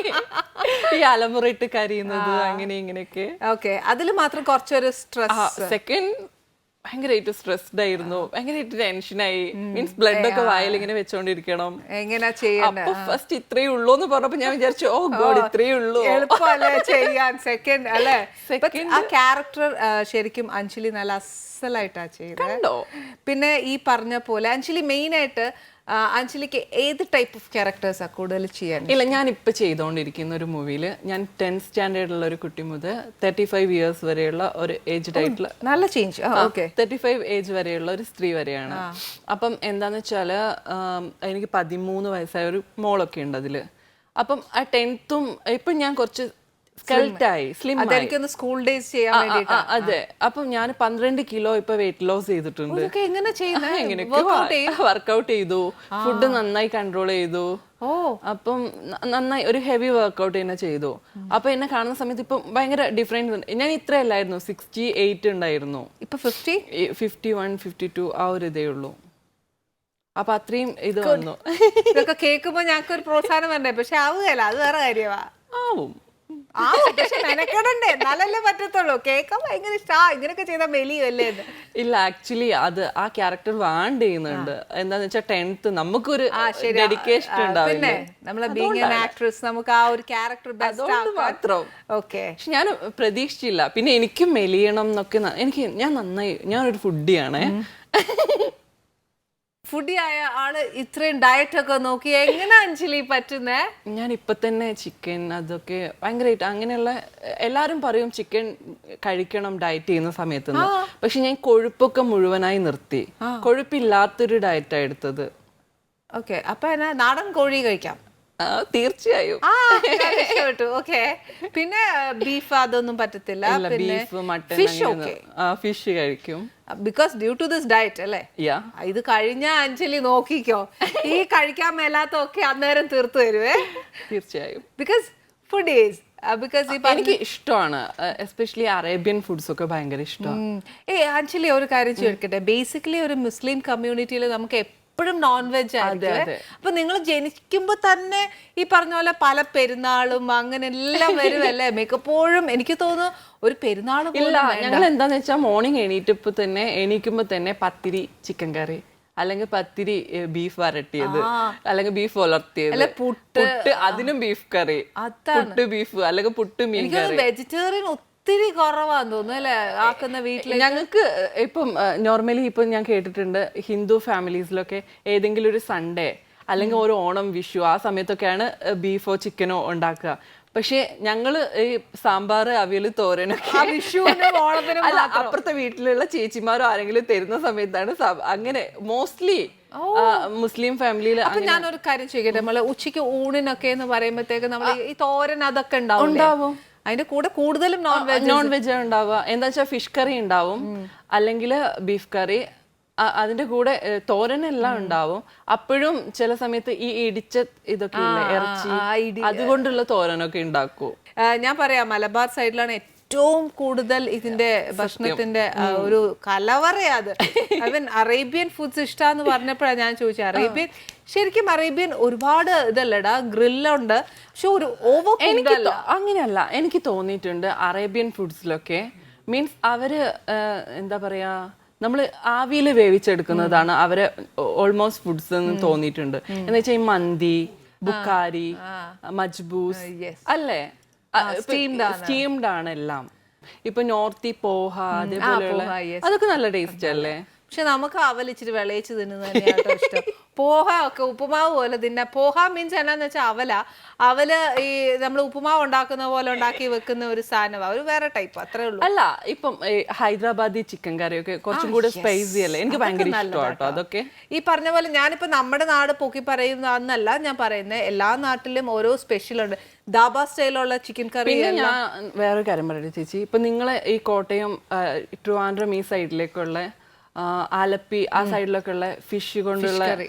ഈ അലമുറയിട്ട് കരയുന്നത് അങ്ങനെ ഇങ്ങനെയൊക്കെ. ഓക്കെ, അതിൽ മാത്രം കുറച്ചൊരു സ്ട്രെസ്. സെക്കൻഡ് ഭയങ്കരമായിട്ട് സ്ട്രെസ്ഡ് ആയിരുന്നു, ഭയങ്കരമായിട്ട് ടെൻഷനായി. മീൻസ് ബ്ലഡ് ഒക്കെ വായിൽ ഇങ്ങനെ വെച്ചോണ്ടിരിക്കണം. എങ്ങനെ ചെയ്യാൻ? അപ്പൊ ഫസ്റ്റ് ഇത്രയേ ഉള്ളൂ എന്ന് പറഞ്ഞപ്പോ ഞാൻ വിചാരിച്ചു ഓ ഗോഡ് ഇത്രയേ ഉള്ളൂ, എളുപ്പമല്ലേ ചെയ്യാൻ. സെക്കൻഡ് അല്ലേ, ആ ക്യാരക്ടർ ശരിക്കും അഞ്ജലി നല്ല അസലായിട്ടാ ചെയ്തത്. പിന്നെ ഈ പറഞ്ഞ പോലെ അഞ്ജലി മെയിൻ ആയിട്ട് അഞ്ജലിക്ക് ഏത് ടൈപ്പ് ഓഫ് ക്യാരക്ടേഴ്സാ കൂടുതൽ ചെയ്യാൻ? ഇല്ല, ഞാൻ ഇപ്പൊ ചെയ്തോണ്ടിരിക്കുന്ന ഒരു മൂവിയിൽ ഞാൻ 10th സ്റ്റാൻഡേർഡിലുള്ള ഒരു കുട്ടി മുതൽ 35 ഇയേഴ്സ് വരെയുള്ള ഒരു ഏജ്ഡ് ആയിട്ടുള്ള നല്ല ചേഞ്ച്. 35 ഏജ് വരെയുള്ള ഒരു സ്ത്രീ വരെയാണ്. അപ്പം എന്താന്ന് വെച്ചാല് എനിക്ക് 13 വയസ്സായ ഒരു മോളൊക്കെ ഉണ്ട് അതില്. അപ്പം ആ 10th ഇപ്പൊ ഞാൻ കുറച്ച് സ്കെൽറ്റായി, സ്ലിം ആയി. സ്കൂൾ ഡേയ്സ് ചെയ്യാൻ വേണ്ടിട്ട്. അതെ, അപ്പം ഞാൻ 12 കിലോ ഇപ്പൊ വെയിറ്റ് ലോസ് ചെയ്തിട്ടുണ്ട്. വർക്കൗട്ട് ചെയ്തു, ഫുഡ് നന്നായി കൺട്രോൾ ചെയ്തു. അപ്പം നന്നായി ഒരു ഹെവി വർക്കൗട്ട് തന്നെ ചെയ്തു. അപ്പൊ എന്നെ കാണുന്ന സമയത്ത് ഇപ്പൊ ഭയങ്കര ഡിഫറൻസ് ഉണ്ട്. ഞാൻ ഇത്രയല്ലായിരുന്നു, 68 ഉണ്ടായിരുന്നു. ഇപ്പൊ 51, 52 ആ ഒരു ഇതേ ഉള്ളൂ. അപ്പൊ അത്രയും ഇത് വന്നു. ഇതൊക്കെ കേൾക്കുമ്പോ ഞങ്ങൾക്ക് ഒരു പ്രോത്സാഹനം വരണ്ടേ, പക്ഷെ ആവുകയല്ല, അത് വേറെ കാര്യമാ. ആവും, മെനക്കെടണ്ടേ, എന്നാലല്ലേ പറ്റത്തുള്ളൂ. കേൾക്കാൻ ഭയങ്കര ഇഷ്ടാ, ഇങ്ങനെയൊക്കെ ചെയ്താൽ മെലിയല്ലേ. ഇല്ല, ആക്ച്വലി അത് ആ ക്യാരക്ടർ വാണ്ട് ചെയ്യുന്നുണ്ട്. എന്താന്ന് വെച്ചാൽ 10th നമുക്കൊരു ഡെഡിക്കേഷൻ ഉണ്ടാവില്ല. നമ്മളെ ബീയിങ് ആൻ ആക്ട്രസ് നമുക്ക് ആ ഒരു ക്യാരക്ടർ മാത്രം. ഓക്കെ, പക്ഷെ ഞാൻ പ്രതീക്ഷിച്ചില്ല. പിന്നെ എനിക്ക് മെലിയണം എന്നൊക്കെ ഞാനൊരു ഫുഡിയാണേ. ഫുഡി ആയ ആള് ഇത്രയും ഡയറ്റ് ഒക്കെ നോക്കി എങ്ങനെ അഞ്ജലി പറ്റുന്നേ? ഞാൻ ഇപ്പൊ തന്നെ ചിക്കൻ അതൊക്കെ ഭയങ്കരമായിട്ട് അങ്ങനെയുള്ള എല്ലാരും പറയും ചിക്കൻ കഴിക്കണം ഡയറ്റ് ചെയ്യുന്ന സമയത്ത്. പക്ഷെ ഞാൻ കൊഴുപ്പൊക്കെ മുഴുവനായി നിർത്തി. കൊഴുപ്പില്ലാത്തൊരു ഡയറ്റാ എടുത്തത്. ഓക്കെ, അപ്പൊ നാടൻ കോഴി കഴിക്കാം തീർച്ചയായും. ഓക്കെ, പിന്നെ ബീഫ് അതൊന്നും പറ്റത്തില്ല. ബീഫ്, മട്ടൺ, ഫിഷ് കഴിക്കും. Because due to this diet അല്ലേ? ഇത് കഴിഞ്ഞ അഞ്ജലി നോക്കിക്കോ, ഈ കഴിക്കാൻ മേലാത്തൊക്കെ അന്നേരം തീർത്തു തരുവേ. തീർച്ചയായും. ബിക്കോസ് ഫുഡ് ഈസ് എനിക്ക് ഇഷ്ടമാണ്, എസ്പെഷ്യലി അറേബ്യൻ ഫുഡ്സ് ഒക്കെ ഭയങ്കര ഇഷ്ടമാണ്. അഞ്ജലി ഒരു കാര്യം ചോദിക്കട്ടെ, ബേസിക്കലി ഒരു മുസ്ലിം കമ്മ്യൂണിറ്റിയിൽ നമുക്ക് എപ്പോഴും നോൺ വെജ് ആയിരിക്കും. അപ്പൊ നിങ്ങൾ ജനിക്കുമ്പോ തന്നെ ഈ പറഞ്ഞ പോലെ പല പെരുന്നാളും അങ്ങനെ എല്ലാം വരുമല്ലേ? മിക്കപ്പോഴും എനിക്ക് തോന്നുന്നു ഒരു പെരുന്നാൾ ഇല്ല. ഞങ്ങൾ എന്താന്ന് വെച്ചാൽ മോർണിംഗ് എണീക്കുമ്പോ തന്നെ പത്തിരി ചിക്കൻ കറി, അല്ലെങ്കിൽ പത്തിരി ബീഫ് വരട്ടിയത്, അല്ലെങ്കിൽ ബീഫ് വളർത്തിയത്, പുട്ട് അതിനും ബീഫ് കറി, പുട്ട് ബീഫ് അല്ലെങ്കിൽ പുട്ട് മീൻ കറി. വെജിറ്റേറിയൻ ഒത്തിരി കുറവാന്ന് തോന്നുന്നു അല്ലെ ആക്കുന്ന വീട്ടിൽ. ഞങ്ങൾക്ക് ഇപ്പം നോർമലി ഇപ്പം ഞാൻ കേട്ടിട്ടുണ്ട് ഹിന്ദു ഫാമിലീസിലൊക്കെ ഏതെങ്കിലും ഒരു സൺഡേ അല്ലെങ്കിൽ ഒരു ഓണം, വിഷു ആ സമയത്തൊക്കെയാണ് ബീഫോ ചിക്കനോ ഉണ്ടാക്കുക. പക്ഷെ ഞങ്ങള് ഈ സാമ്പാർ, അവിയൽ, തോരനൊക്കെ അല്ല അപ്പുറത്തെ വീട്ടിലുള്ള ചേച്ചിമാരോ ആരെങ്കിലും തരുന്ന സമയത്താണ്. അങ്ങനെ മോസ്റ്റ്ലി മുസ്ലിം ഫാമിലിയിൽ. അപ്പൊ ഞാനൊരു കാര്യം ചോദിക്കട്ടെ, നമ്മള് ഉച്ചയ്ക്ക് ഊണിനൊക്കെ എന്ന് പറയുമ്പോഴത്തേക്ക് നമ്മൾ ഈ തോരൻ അതൊക്കെ ഉണ്ടാവും. അതിന്റെ കൂടെ കൂടുതലും നോൺ വെജ് ഉണ്ടാവുക. എന്താ വെച്ചാൽ ഫിഷ് കറി ഉണ്ടാവും, അല്ലെങ്കിൽ ബീഫ് കറി, അതിന്റെ കൂടെ തോരനെല്ലാം ഉണ്ടാവും. അപ്പോഴും ചില സമയത്ത് ഈ ഇടിച്ച ഇതൊക്കെ ഇറച്ചി അതുകൊണ്ടുള്ള തോരനൊക്കെ ഉണ്ടാക്കൂ. ഞാൻ പറയാം, മലബാർ സൈഡിലാണ് ഏറ്റവും കൂടുതൽ ഇതിന്റെ ഭക്ഷണത്തിന്റെ ഒരു കലവറയത്. അവൻ അറേബ്യൻ ഫുഡ്സ് ഇഷ്ടാന്ന് പറഞ്ഞപ്പോഴാണ് ഞാൻ ചോദിച്ചത്. അറേബ്യൻ ശരിക്കും അറേബ്യൻ ഒരുപാട് ഇതല്ലടാ, ഗ്രില്ലുണ്ട്, പക്ഷെ ഒരു ഓവർ അങ്ങനെയല്ല. എനിക്ക് തോന്നിയിട്ടുണ്ട് അറേബ്യൻ ഫുഡ്സിലൊക്കെ മീൻസ് അവര് എന്താ പറയാ, നമ്മള് ആവിയിൽ വേവിച്ചെടുക്കുന്നതാണ് അവരെ ഓൾമോസ്റ്റ് ഫുഡ്സ് എന്ന് തോന്നിയിട്ടുണ്ട്. എന്ന് വെച്ചാൽ ഈ മന്തി, ബുക്കാരി, മജ്ബൂസ് അല്ലേ, സ്റ്റീംഡ് ആണ് എല്ലാം. ഇപ്പൊ നോർത്തി പോഹ അതേപോലെയുള്ള അതൊക്കെ നല്ല ടേസ്റ്റ് അല്ലേ? പക്ഷെ നമുക്ക് അവലിച്ചിട്ട് വിളയിച്ച് തിന്നുന്നതന്നെയാണ് ഇഷ്ടം. പോഹ ഒക്കെ ഉപ്പുമാവ് പോലെ തിന്നാ. പോഹ മീൻസ് എന്നാന്ന് വെച്ചാൽ അവല് ഈ നമ്മൾ ഉപ്പുമാവ് ഉണ്ടാക്കുന്ന പോലെ ഉണ്ടാക്കി വെക്കുന്ന ഒരു സാധനം, ഒരു വേറെ ടൈപ്പ്, അത്രേ ഉള്ളൂ. അല്ല, ഇപ്പം ഹൈദരാബാദി ചിക്കൻ കറിയൊക്കെ കുറച്ചും കൂടെ സ്പൈസി അല്ലേ? എനിക്ക് ഭയങ്കര ഇഷ്ടമാട്ടോ അതൊക്കെ. ഈ പറഞ്ഞ പോലെ ഞാനിപ്പോ നമ്മുടെ നാട് പൊക്കി പറയുന്നതല്ല ഞാൻ പറയുന്നത്, എല്ലാ നാട്ടിലും ഓരോ സ്പെഷ്യൽ ഉണ്ട്. ദാബ സ്റ്റൈലുള്ള ചിക്കൻ കറി. ഞാൻ വേറൊരു കാര്യം പറയട്ടെ ചേച്ചി, ഇപ്പൊ നിങ്ങളെ ഈ കോട്ടയം, ട്രിവാൻഡ്രം ഈ സൈഡിലേക്കുള്ള ആലപ്പി ആ സൈഡിലൊക്കെ ഉള്ള ഫിഷ് കൊണ്ടുള്ള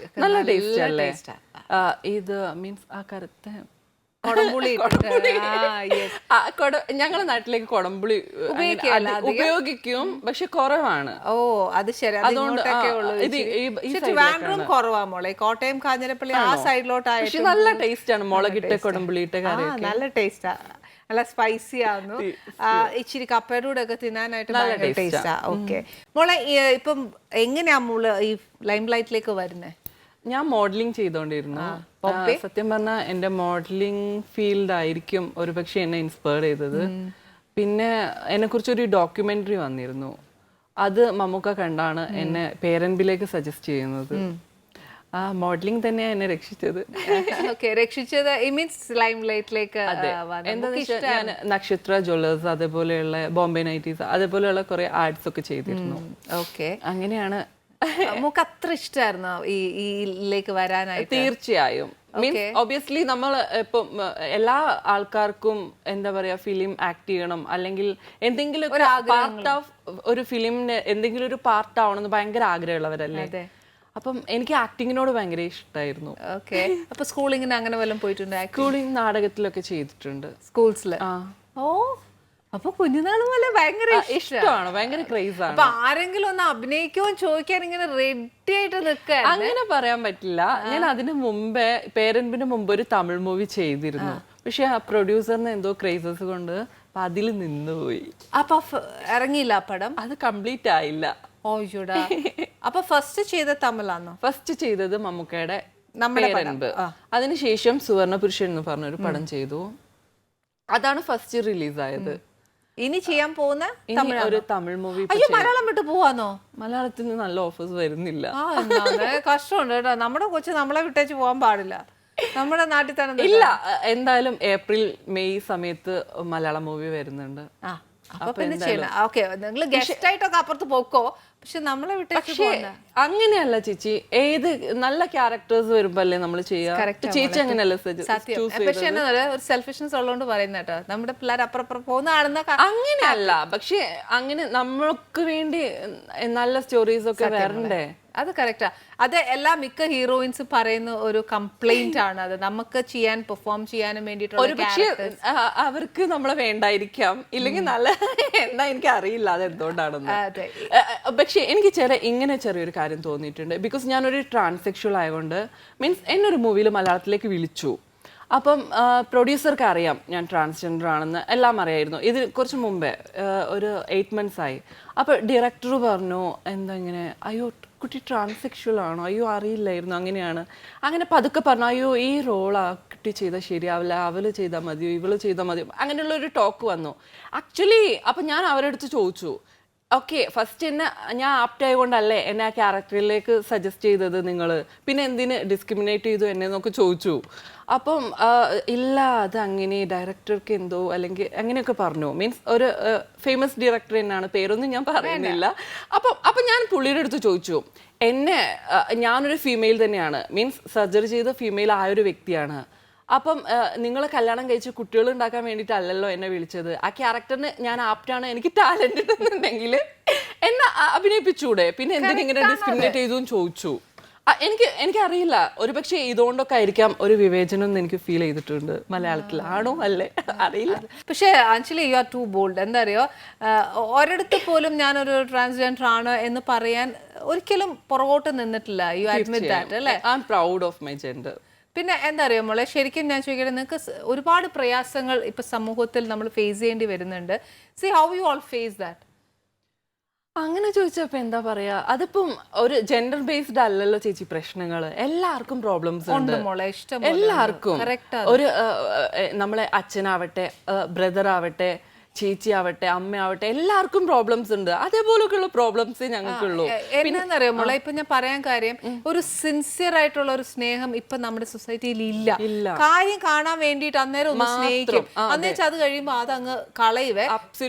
നല്ല ടേസ്റ്റ് അല്ലേ? ഇത് മീൻസ് ആ കറുത്ത ഞങ്ങളുടെ നാട്ടിലേക്ക് കൊടംപുളി ഉപയോഗിക്കും, പക്ഷെ കുറവാണ്. ഓ അത് ശരി, ട്രിവാൻഡ്രം കുറവാ മോളെ. കോട്ടയം കാഞ്ഞിരപ്പള്ളി ആ സൈഡിലോട്ടായി നല്ല ടേസ്റ്റ് ആണ് മുളകിട്ട കൊടംപുളിയിട്ട കറി. നല്ല ടേസ്റ്റാ, നല്ല സ്പൈസി ആവുന്നു. ഇച്ചിരി കപ്പയുടെ കൂടെ ഒക്കെ തിന്നാനായിട്ട് നല്ല ടേസ്റ്റാ. ഓക്കെ മോളെ, ഇപ്പം എങ്ങനെയാ മോള് ഈ ലൈം ലൈറ്റിലേക്ക് വരുന്നേ? ഞാൻ മോഡലിംഗ് ചെയ്തോണ്ടിരുന്നു. സത്യം പറഞ്ഞാൽ എന്റെ മോഡലിംഗ് ഫീൽഡ് ആയിരിക്കും ഒരുപക്ഷെ എന്നെ ഇൻസ്പയർ ചെയ്തത്. പിന്നെ എന്നെ കുറിച്ചൊരു ഡോക്യുമെന്ററി വന്നിരുന്നു, അത് മമ്മൂക്ക കണ്ടാണ് എന്നെ പേരൻപിലേക്ക് സജസ്റ്റ് ചെയ്യുന്നത്. ആ മോഡലിംഗ് തന്നെയാണ് എന്നെ രക്ഷിച്ചത്. രക്ഷിച്ചത് മീൻസ് ലൈം ലൈറ്റിലേക്ക്. എന്താ ഞാൻ നക്ഷത്ര ജ്വല്ലേഴ്സ്, അതേപോലെയുള്ള ബോംബെ നൈറ്റീസ്, അതേപോലെയുള്ള കുറെ ആഡ്സ് ഒക്കെ ചെയ്തിരുന്നു. ഓക്കെ, അങ്ങനെയാണ്. നമുക്ക് അത്ര ഇഷ്ടമായിരുന്നു ഇതിലേക്ക് വരാനായിട്ട്? തീർച്ചയായും. മീൻസ് ഒബിയസ്ലി നമ്മൾ ഇപ്പം എല്ലാ ആൾക്കാർക്കും എന്താ പറയാ, ഫിലിം ആക്ട് ചെയ്യണം, അല്ലെങ്കിൽ എന്തെങ്കിലും പാർട്ട് ഓഫ് ഒരു ഫിലിമിന് എന്തെങ്കിലും ഒരു പാർട്ട് ആവണമെന്ന് ഭയങ്കര ആഗ്രഹമുള്ളവരല്ലേ. അപ്പം എനിക്ക് ആക്ടിങ്ങിനോട് ഭയങ്കര ഇഷ്ടമായിരുന്നു. ഓക്കെ, അപ്പൊ സ്കൂളിങ്ങിന് അങ്ങനെ വല്ലതും പോയിട്ടുണ്ട്? സ്കൂളിംഗ് നാടകത്തിലൊക്കെ ചെയ്തിട്ടുണ്ട്, സ്കൂൾസിൽ. ഓ, അപ്പൊ കുഞ്ഞുനാൾ പോലെ ഭയങ്കര ഇഷ്ടമാണ്, ഭയങ്കര ക്രേസ് ആണ്. അപ്പൊ ആരെങ്കിലും ഒന്ന് അഭിനയിക്കോ ചോദിക്കാൻ ഇങ്ങനെ റെഡി ആയിട്ട് നിൽക്കാൻ? അങ്ങനെ പറയാൻ പറ്റില്ല. ഞാൻ അതിന് മുമ്പേ പേരൻപിന് മുമ്പ് ഒരു തമിഴ് മൂവി ചെയ്തിരുന്നു, പക്ഷെ ആ പ്രൊഡ്യൂസറിന് എന്തോ ക്രേസസ് കൊണ്ട് അതിൽ നിന്നുപോയി. അപ്പൊ ഇറങ്ങിയില്ല ആ പടം? അത് കംപ്ലീറ്റ് ആയില്ല. ഓയ്യോടാ. അപ്പൊ ഫസ്റ്റ് ചെയ്ത തമിഴാണോ? ഫസ്റ്റ് ചെയ്തത് മമ്മൂക്കയുടെ പേരൻപ്. അതിനുശേഷം സുവർണപുരുഷൻ എന്ന് പറഞ്ഞൊരു പടം ചെയ്തു, അതാണ് ഫസ്റ്റ് റിലീസായത്. ഇനി ചെയ്യാൻ പോകുന്ന ഒരു തമിഴ് മൂവി. അയ്യോ, മലയാളം വിട്ട് പോവാന്നോ? മലയാളത്തിൽ നിന്ന് നല്ല ഓഫേഴ്സ് വരുന്നില്ല. കഷ്ടമുണ്ട് കേട്ടോ, നമ്മുടെ കൊച്ചു നമ്മളെ വിട്ടേച്ച് പോകാൻ പാടില്ല, നമ്മുടെ നാട്ടിൽ തന്നെ. ഇല്ല, എന്തായാലും ഏപ്രിൽ മെയ് സമയത്ത് മലയാളം മൂവി വരുന്നുണ്ട്. അപ്പൊ പിന്നെ ചെയ്യണം. ഓക്കെ, നിങ്ങൾ ഗസ്റ്റ് ആയിട്ടൊക്കെ അപ്പുറത്ത് പോക്കോ, പക്ഷെ നമ്മളെ വിട്ടേച്ച് അങ്ങനെയല്ല ചേച്ചി. ഏത് നല്ല ക്യാരക്ടേഴ്സ് വരുമ്പോ അല്ലേ നമ്മൾ ചെയ്യാ. ചേച്ചി അങ്ങനെയല്ല. പക്ഷെ ഒരു സെൽഫിഷ്നെസ് ഉള്ളതുകൊണ്ട് പറയുന്ന കേട്ടോ, നമ്മുടെ പിള്ളേർ അപ്പുറം പോകുന്ന കാണുന്ന അങ്ങനെയല്ല. പക്ഷെ അങ്ങനെ നമ്മൾക്ക് വേണ്ടി നല്ല സ്റ്റോറീസ് ഒക്കെ വരണ്ടേ? അത് കറക്റ്റാ. അത് എല്ലാ മിക്ക ഹീറോയിൻസ് പറയുന്ന ഒരു കംപ്ലൈന്റ് ആണ് അത്, നമുക്ക് ചെയ്യാൻ പെർഫോം ചെയ്യാനും വേണ്ടിയിട്ടുള്ള. അവർക്ക് നമ്മളെ വേണ്ടായിരിക്കാം, ഇല്ലെങ്കിൽ നല്ല എന്താ എനിക്ക് അറിയില്ല അതെന്തുകൊണ്ടാണെന്ന്. പക്ഷെ എനിക്ക് ഇങ്ങനെ ചെറിയൊരു കാര്യം തോന്നിയിട്ടുണ്ട്. ബിക്കോസ് ഞാനൊരു ട്രാൻസെക്ഷൽ ആയതുകൊണ്ട്, മീൻസ് എന്നൊരു മൂവിയിൽ മലയാളത്തിലേക്ക് വിളിച്ചു. അപ്പം പ്രൊഡ്യൂസർക്ക് അറിയാം ഞാൻ ട്രാൻസ്ജെൻഡർ ആണെന്ന്, എല്ലാം അറിയായിരുന്നു. ഇത് കുറച്ച് മുമ്പേ ഒരു 8 months ആയി. അപ്പോൾ ഡയറക്ടർ പറഞ്ഞു, എന്താ ഇങ്ങനെ, അയ്യോ കുട്ടി ട്രാൻസെക്ഷൽ ആണോ, അയ്യോ അറിയില്ലായിരുന്നു, അങ്ങനെയാണ്. അങ്ങനെ പതുക്കെ പറഞ്ഞു, അയ്യോ ഈ റോൾ ആ കുട്ടി ചെയ്താൽ ശരിയാവില്ല, അവള് ചെയ്താൽ മതിയോ ഇവള് ചെയ്താൽ മതിയോ, അങ്ങനെയുള്ള ഒരു ടോക്ക് വന്നു. ആക്ച്വലി അപ്പം ഞാൻ അവരുടെ അടുത്ത് ചോദിച്ചു, ഓക്കെ ഫസ്റ്റ് എന്നെ ഞാൻ ആപ്റ്റ് ആയതുകൊണ്ടല്ലേ എന്നെ ആ ക്യാരക്ടറിലേക്ക് സജസ്റ്റ് ചെയ്തത് നിങ്ങൾ, പിന്നെ എന്തിന് ഡിസ്ക്രിമിനേറ്റ് ചെയ്തു എന്നെ എന്നൊക്കെ ചോദിച്ചു. അപ്പം ഇല്ല അത് അങ്ങനെ ഡയറക്ടർക്ക് എന്തോ അല്ലെങ്കിൽ അങ്ങനെയൊക്കെ പറഞ്ഞു. മീൻസ് ഒരു ഫേമസ് ഡയറക്ടർ തന്നെയാണ്, പേരൊന്നും ഞാൻ പറയുന്നില്ല. അപ്പം ഞാൻ പുള്ളിയുടെ അടുത്ത് ചോദിച്ചു, എന്നെ ഞാനൊരു ഫീമെയിൽ തന്നെയാണ്, മീൻസ് സർജറി ചെയ്ത ഫീമെയിൽ ആയൊരു വ്യക്തിയാണ്. അപ്പം നിങ്ങൾ കല്യാണം കഴിച്ച് കുട്ടികൾ ഉണ്ടാക്കാൻ വേണ്ടിയിട്ടല്ലല്ലോ എന്നെ വിളിച്ചത്, ആ ക്യാരക്ടറിന് ഞാൻ ആപ്റ്റാണ്, എനിക്ക് ടാലന്റ് ഉണ്ടെങ്കിൽ എന്നെ അഭിനയിപ്പിച്ചൂടെ, പിന്നെ എന്തിനിങ്ങനെ ഡിസ്ക്രിമിനേറ്റ് ചെയ്തു എന്ന് ചോദിച്ചു. എനിക്കറിയില്ല, ഒരുപക്ഷെ ഇതുകൊണ്ടൊക്കെ ആയിരിക്കാം ഒരു വിവേചനം എന്ന് എനിക്ക് ഫീൽ ചെയ്തിട്ടുണ്ട്. മലയാളത്തിൽ ആണോ അല്ലേ അറിയില്ല. പക്ഷേ actually you are too bold. എന്താ അറിയോ, ഒരിടത്ത് പോലും ഞാനൊരു ട്രാൻസ്ജെൻഡർ ആണ് എന്ന് പറയാൻ ഒരിക്കലും പുറകോട്ട് നിന്നിട്ടില്ല. യു അഡ്മിറ്റ് ദാറ്റ് അല്ലേ? I am proud of my gender. പിന്നെ എന്താ അറിയോ മോളെ, ശരിക്കും ഞാൻ ചോദിക്കട്ടെ, നിങ്ങൾക്ക് ഒരുപാട് പ്രയാസങ്ങൾ ഇപ്പൊ സമൂഹത്തിൽ നമ്മൾ ഫേസ് ചെയ്യേണ്ടി വരുന്നുണ്ട്. See how you all face that? അങ്ങനെ ചോദിച്ചപ്പോ എന്താ പറയാ, അതിപ്പം ഒരു ജെൻഡർ ബേസ്ഡ് അല്ലല്ലോ ചേച്ചി പ്രശ്നങ്ങൾ. എല്ലാവർക്കും പ്രോബ്ലംസ് ഉണ്ട് മോളെ, ഇഷ്ടം എല്ലാവർക്കും. ഒരു നമ്മളെ അച്ഛനാവട്ടെ, ബ്രദർ ആവട്ടെ, ചേച്ചി ആവട്ടെ, അമ്മയാവട്ടെ, എല്ലാവർക്കും പ്രോബ്ലംസ് ഉണ്ട്. അതേപോലെയൊക്കെയുള്ള പ്രോബ്ലംസ് ഞങ്ങൾക്കുള്ളൂ. പിന്നെന്നറിയോ മോളെ, ഇപ്പൊ ഞാൻ പറയാൻ കാര്യം, ഒരു സിൻസിയർ ആയിട്ടുള്ള ഒരു സ്നേഹം ഇപ്പൊ നമ്മുടെ സൊസൈറ്റിയിൽ ഇല്ല. കാര്യം കാണാൻ വേണ്ടിയിട്ട് അന്നേരം ഒന്ന് സ്നേഹിക്കും, അന്നേരം അത് കഴിയുമ്പോ അത് അങ്ങ് കളയുവേ.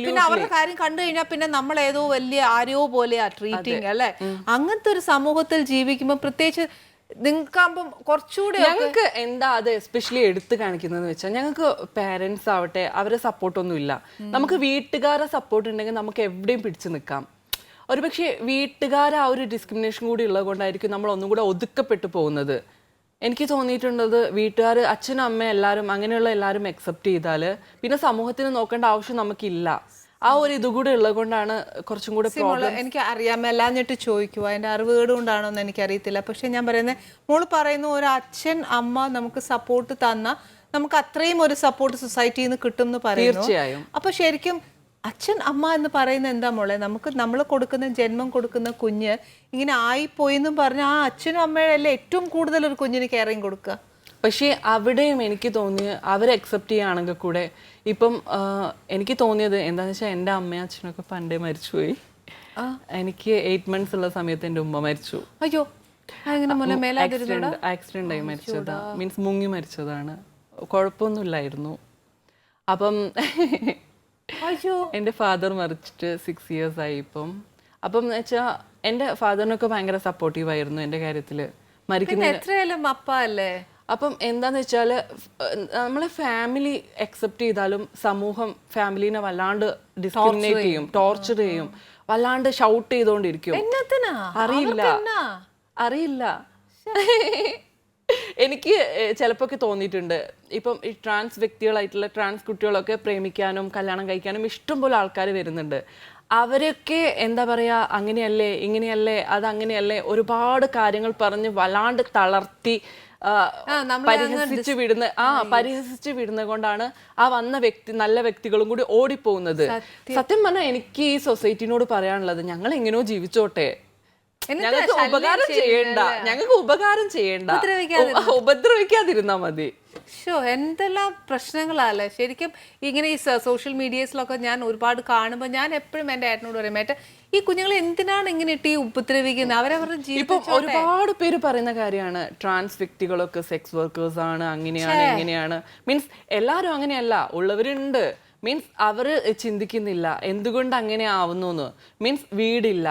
പിന്നെ അവരുടെ കാര്യം കണ്ടു കഴിഞ്ഞാൽ പിന്നെ നമ്മൾ ഏതോ വലിയ ആരോ പോലെയാ ട്രീറ്റിങ് അല്ലെ. അങ്ങനത്തെ ഒരു സമൂഹത്തിൽ ജീവിക്കുമ്പോ പ്രത്യേകിച്ച് നിങ്ങൾക്കാകുമ്പം കുറച്ചുകൂടി ഞങ്ങൾക്ക് എന്താ അത് എസ്പെഷ്യലി എടുത്തു കാണിക്കുന്നതെന്ന് വെച്ചാൽ, ഞങ്ങൾക്ക് പാരന്റ്സ് ആവട്ടെ അവരെ സപ്പോർട്ടൊന്നും ഇല്ല. നമുക്ക് വീട്ടുകാരെ സപ്പോർട്ട് ഉണ്ടെങ്കിൽ നമുക്ക് എവിടെയും പിടിച്ചു നിൽക്കാം. ഒരുപക്ഷെ വീട്ടുകാർ ആ ഒരു ഡിസ്ക്രിമിനേഷൻ കൂടി ഉള്ളത് കൊണ്ടായിരിക്കും നമ്മൾ ഒന്നും കൂടെ ഒതുക്കപ്പെട്ടു പോകുന്നത്. എനിക്ക് തോന്നിയിട്ടുള്ളത് വീട്ടുകാർ, അച്ഛനും അമ്മയും എല്ലാവരും അങ്ങനെയുള്ള എല്ലാവരും അക്സെപ്റ്റ് ചെയ്താൽ പിന്നെ സമൂഹത്തിന് നോക്കേണ്ട ആവശ്യം നമുക്കില്ല. ആ ഒരു ഇതുകൂടെ ഉള്ളത് കൊണ്ടാണ് കുറച്ചും കൂടെ എനിക്ക് അറിയാൻ മേലാഞ്ഞിട്ട് ചോദിക്കുക, അതിന്റെ അറിവുകേട് കൊണ്ടാണോ എന്ന് എനിക്കറിയത്തില്ല. പക്ഷെ ഞാൻ പറയുന്നത്, മോള് പറയുന്നു ഒരു അച്ഛൻ അമ്മ നമുക്ക് സപ്പോർട്ട് തന്ന നമുക്ക് അത്രയും ഒരു സപ്പോർട്ട് സൊസൈറ്റിയിൽ നിന്ന് കിട്ടും എന്ന് പറയുന്നു. തീർച്ചയായും. അപ്പൊ ശരിക്കും അച്ഛൻ അമ്മ എന്ന് പറയുന്നത് എന്താ മോളെ? നമുക്ക് നമ്മൾ കൊടുക്കുന്ന ജന്മം കൊടുക്കുന്ന കുഞ്ഞ് ഇങ്ങനെ ആയിപ്പോയെന്നും പറഞ്ഞ ആ അച്ഛനും അമ്മയല്ലേ ഏറ്റവും കൂടുതൽ ഒരു കുഞ്ഞിന് കെയറിങ് കൊടുക്കുക. പക്ഷേ അവിടെയും എനിക്ക് തോന്നിയ അവർ അക്സെപ്റ്റ് ചെയ്യുകയാണെങ്കിൽ കൂടെ ഇപ്പം എനിക്ക് തോന്നിയത് എന്താണെന്ന് വെച്ചാൽ എൻ്റെ അമ്മയും അച്ഛനൊക്കെ പണ്ടേ മരിച്ചുപോയി. എനിക്ക് 8 months ഉള്ള സമയത്ത് എൻ്റെ ഉമ്മ മരിച്ചു. അയ്യോ, ആക്സിഡന്റ് ആയി മരിച്ചതാ, മീൻസ് മുങ്ങി മരിച്ചതാണ്. കുഴപ്പമൊന്നുമില്ലായിരുന്നു. അപ്പം എൻ്റെ ഫാദർ മരിച്ചിട്ട് 6 years ആയി ഇപ്പം. അപ്പം എന്ന് വെച്ചാൽ എൻ്റെ ഫാദറിനൊക്കെ ഭയങ്കര സപ്പോർട്ടീവ് ആയിരുന്നു എൻ്റെ കാര്യത്തിൽ. മരിക്കുന്ന അപ്പ അല്ലേ. അപ്പം എന്താന്ന് വെച്ചാൽ നമ്മളെ ഫാമിലി അക്സെപ്റ്റ് ചെയ്താലും സമൂഹം ഫാമിലിനെ വല്ലാണ്ട് ഡിസ്ക്രിമിനേറ്റ് ചെയ്യും, ടോർച്ചർ ചെയ്യും, വല്ലാണ്ട് ഷൗട്ട് ചെയ്തോണ്ടിരിക്കും. അറിയില്ല എനിക്ക് ചിലപ്പോൾ തോന്നിയിട്ടുണ്ട്, ഇപ്പം ഈ ട്രാൻസ് വ്യക്തികളായിട്ടുള്ള ട്രാൻസ് കുട്ടികളൊക്കെ പ്രേമിക്കാനും കല്യാണം കഴിക്കാനും ഇഷ്ടംപോലെ ആൾക്കാർ വരുന്നുണ്ട്. അവരൊക്കെ എന്താ പറയുക, അങ്ങനെയല്ലേ ഇങ്ങനെയല്ലേ അതങ്ങനെയല്ലേ ഒരുപാട് കാര്യങ്ങൾ പറഞ്ഞ് വല്ലാണ്ട് തളർത്തി പരിഹസിച്ച് വിടുന്ന കൊണ്ടാണ് ആ വന്ന നല്ല വ്യക്തികളും കൂടി ഓടിപ്പോകുന്നത്. സത്യം പറഞ്ഞാൽ എനിക്ക് ഈ സൊസൈറ്റിനോട് പറയാനുള്ളത്, ഞങ്ങൾ എങ്ങനെയോ ജീവിച്ചോട്ടെ, ഞങ്ങൾക്ക് ഉപകാരം ചെയ്യണ്ട, ഉപദ്രവിക്കാതിരുന്നാ മതി. എന്തെല്ലാം പ്രശ്നങ്ങളല്ലേ ശരിക്കും. ഇങ്ങനെ ഈ സോഷ്യൽ മീഡിയസിലൊക്കെ ഞാൻ ഒരുപാട് കാണുമ്പോൾ ഞാൻ എപ്പോഴും എൻ്റെ ഏട്ടനോട് പറയും, ഏട്ടൻ ഈ കുഞ്ഞുങ്ങൾ എന്തിനാണ് ഇങ്ങനെ ഇട്ട് ഈ ഉപദ്രവിക്കുന്നത്, അവരവരുടെ ജീവിതം. ഒരുപാട് പേര് പറയുന്ന കാര്യമാണ് ട്രാൻസ് വ്യക്തികളൊക്കെ സെക്സ് വർക്കേഴ്സ് ആണ്, അങ്ങനെയാണ് ഇങ്ങനെയാണ്. മീൻസ് എല്ലാവരും അങ്ങനെയല്ല, ഉള്ളവരുണ്ട്. മീൻസ് അവര് ചിന്തിക്കുന്നില്ല എന്തുകൊണ്ട് അങ്ങനെ ആവുന്നു. മീൻസ് വീടില്ല,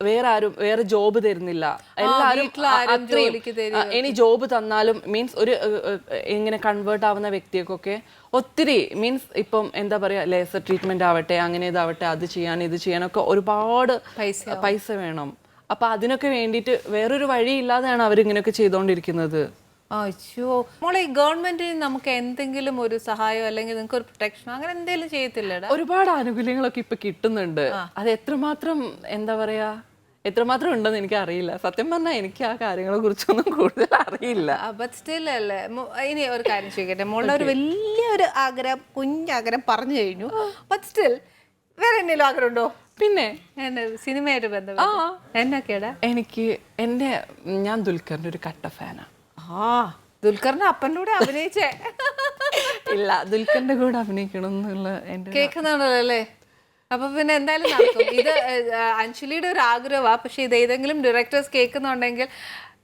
വേറെ ജോബ് തരുന്നില്ല, എല്ലാവരും ഇനി ജോബ് തന്നാലും മീൻസ് ഒരു ഇങ്ങനെ കൺവേർട്ട് ആവുന്ന വ്യക്തിയൊക്കെ ഒത്തിരി മീൻസ് ഇപ്പം എന്താ പറയാ, ലേസർ ട്രീറ്റ്മെന്റ് ആവട്ടെ, അങ്ങനെ ഇതാവട്ടെ, അത് ചെയ്യാൻ ഇത് ചെയ്യാനൊക്കെ ഒരുപാട് പൈസ വേണം. അപ്പൊ അതിനൊക്കെ വേണ്ടിയിട്ട് വേറൊരു വഴി ഇല്ലാതെയാണ് അവരിങ്ങനെയൊക്കെ ചെയ്തോണ്ടിരിക്കുന്നത്. അയ്യോ മോളെ, ഗവൺമെന്റ് നമുക്ക് എന്തെങ്കിലും ഒരു സഹായം അല്ലെങ്കിൽ നിങ്ങൾക്ക് ഒരു പ്രൊട്ടക്ഷൻ അങ്ങനെ എന്തെങ്കിലും ചെയ്യത്തില്ലടാ? ഒരുപാട് ആനുകൂല്യങ്ങളൊക്കെ ഇപ്പൊ കിട്ടുന്നുണ്ട്. അത് എത്രമാത്രം എന്താ പറയാ, എത്രമാത്രം ഉണ്ടെന്ന് എനിക്ക് അറിയില്ല. സത്യം പറഞ്ഞാൽ എനിക്ക് ആ കാര്യങ്ങളെ കുറിച്ചൊന്നും കൂടുതൽ അറിയില്ല. അല്ലേ. ഇനി ഒരു കാര്യം ചോദിക്കട്ടെ, മോളുടെ ഒരു വലിയൊരു ആഗ്രഹം, കുഞ്ഞാഗ്രഹം പറഞ്ഞു കഴിഞ്ഞു. ബട്ട് സ്റ്റിൽ വേറെ എന്തെങ്കിലും ആഗ്രഹം ഉണ്ടോ? പിന്നെ സിനിമയായിട്ട് ബന്ധപ്പെട്ട എന്നൊക്കെയാടാ? ഞാൻ ദുൽഖറിന്റെ ഒരു കട്ട ഫാനാണ്. ദുൽഖറിന്റെ അപ്പൻ്റെ കൂടെ അഭിനയിച്ചേ ഇല്ല, ദുൽഖറിന്റെ കൂടെ അഭിനയിക്കണം എന്നുള്ള കേൾക്കുന്നുണ്ടല്ലോ അല്ലേ? അപ്പൊ പിന്നെ എന്തായാലും നടക്കും. ഇത് അഞ്ജലിയുടെ ഒരു ആഗ്രഹമാണ്. പക്ഷെ ഇത് ഏതെങ്കിലും ഡയറക്ടേഴ്സ് കേൾക്കുന്നുണ്ടെങ്കിൽ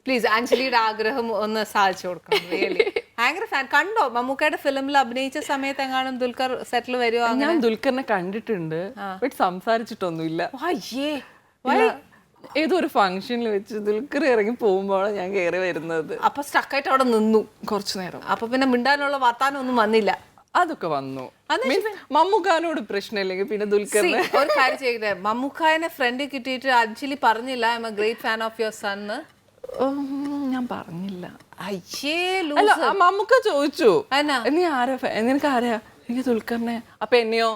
പ്ലീസ് അഞ്ജലിയുടെ ആഗ്രഹം ഒന്ന് സാധിച്ചു കൊടുക്കണം. റിയലി ഭയങ്കര ഫാൻ. കണ്ടോ മമ്മൂക്കയുടെ ഫിലിമിൽ അഭിനയിച്ച സമയത്ത് എങ്ങാനും ദുൽഖർ സെറ്റിൽ വരുമോ? ഞാൻ ദുൽഖറിനെ കണ്ടിട്ടുണ്ട്, ബട്ട് സംസാരിച്ചിട്ടൊന്നുമില്ല. ഏതോ ഒരു ഫംഗ്ഷനിൽ വെച്ച് ദുൽഖർ ഇറങ്ങി പോകുമ്പോഴാണ് ഞാൻ കയറി വരുന്നത്. അപ്പൊ സ്റ്റക്കായിട്ട് അവിടെ നിന്നു കുറച്ചു നേരം. അപ്പൊ പിന്നെ മിണ്ടാനുള്ള വർത്താനം ഒന്നും വന്നില്ല. അതൊക്കെ വന്നു. മമ്മൂക്കാനോട് പ്രശ്നമില്ലെങ്കിൽ പിന്നെ ദുൽഖറിനെ ഒരു കാര്യം ചെയ്യട്ടെ, മമ്മൂക്കാനെ ഫ്രണ്ട് കിട്ടിയിട്ട് അഞ്ജലി പറഞ്ഞില്ല I M A great fan of your sun? ഞാൻ പറഞ്ഞില്ല. അയ്യേ, മമ്മൂക്ക ചോദിച്ചു നീ ആരാ, നിനക്ക് ആരാ? എനിക്ക് ദുൽഖറിനെ. അപ്പൊ എന്നെയോ?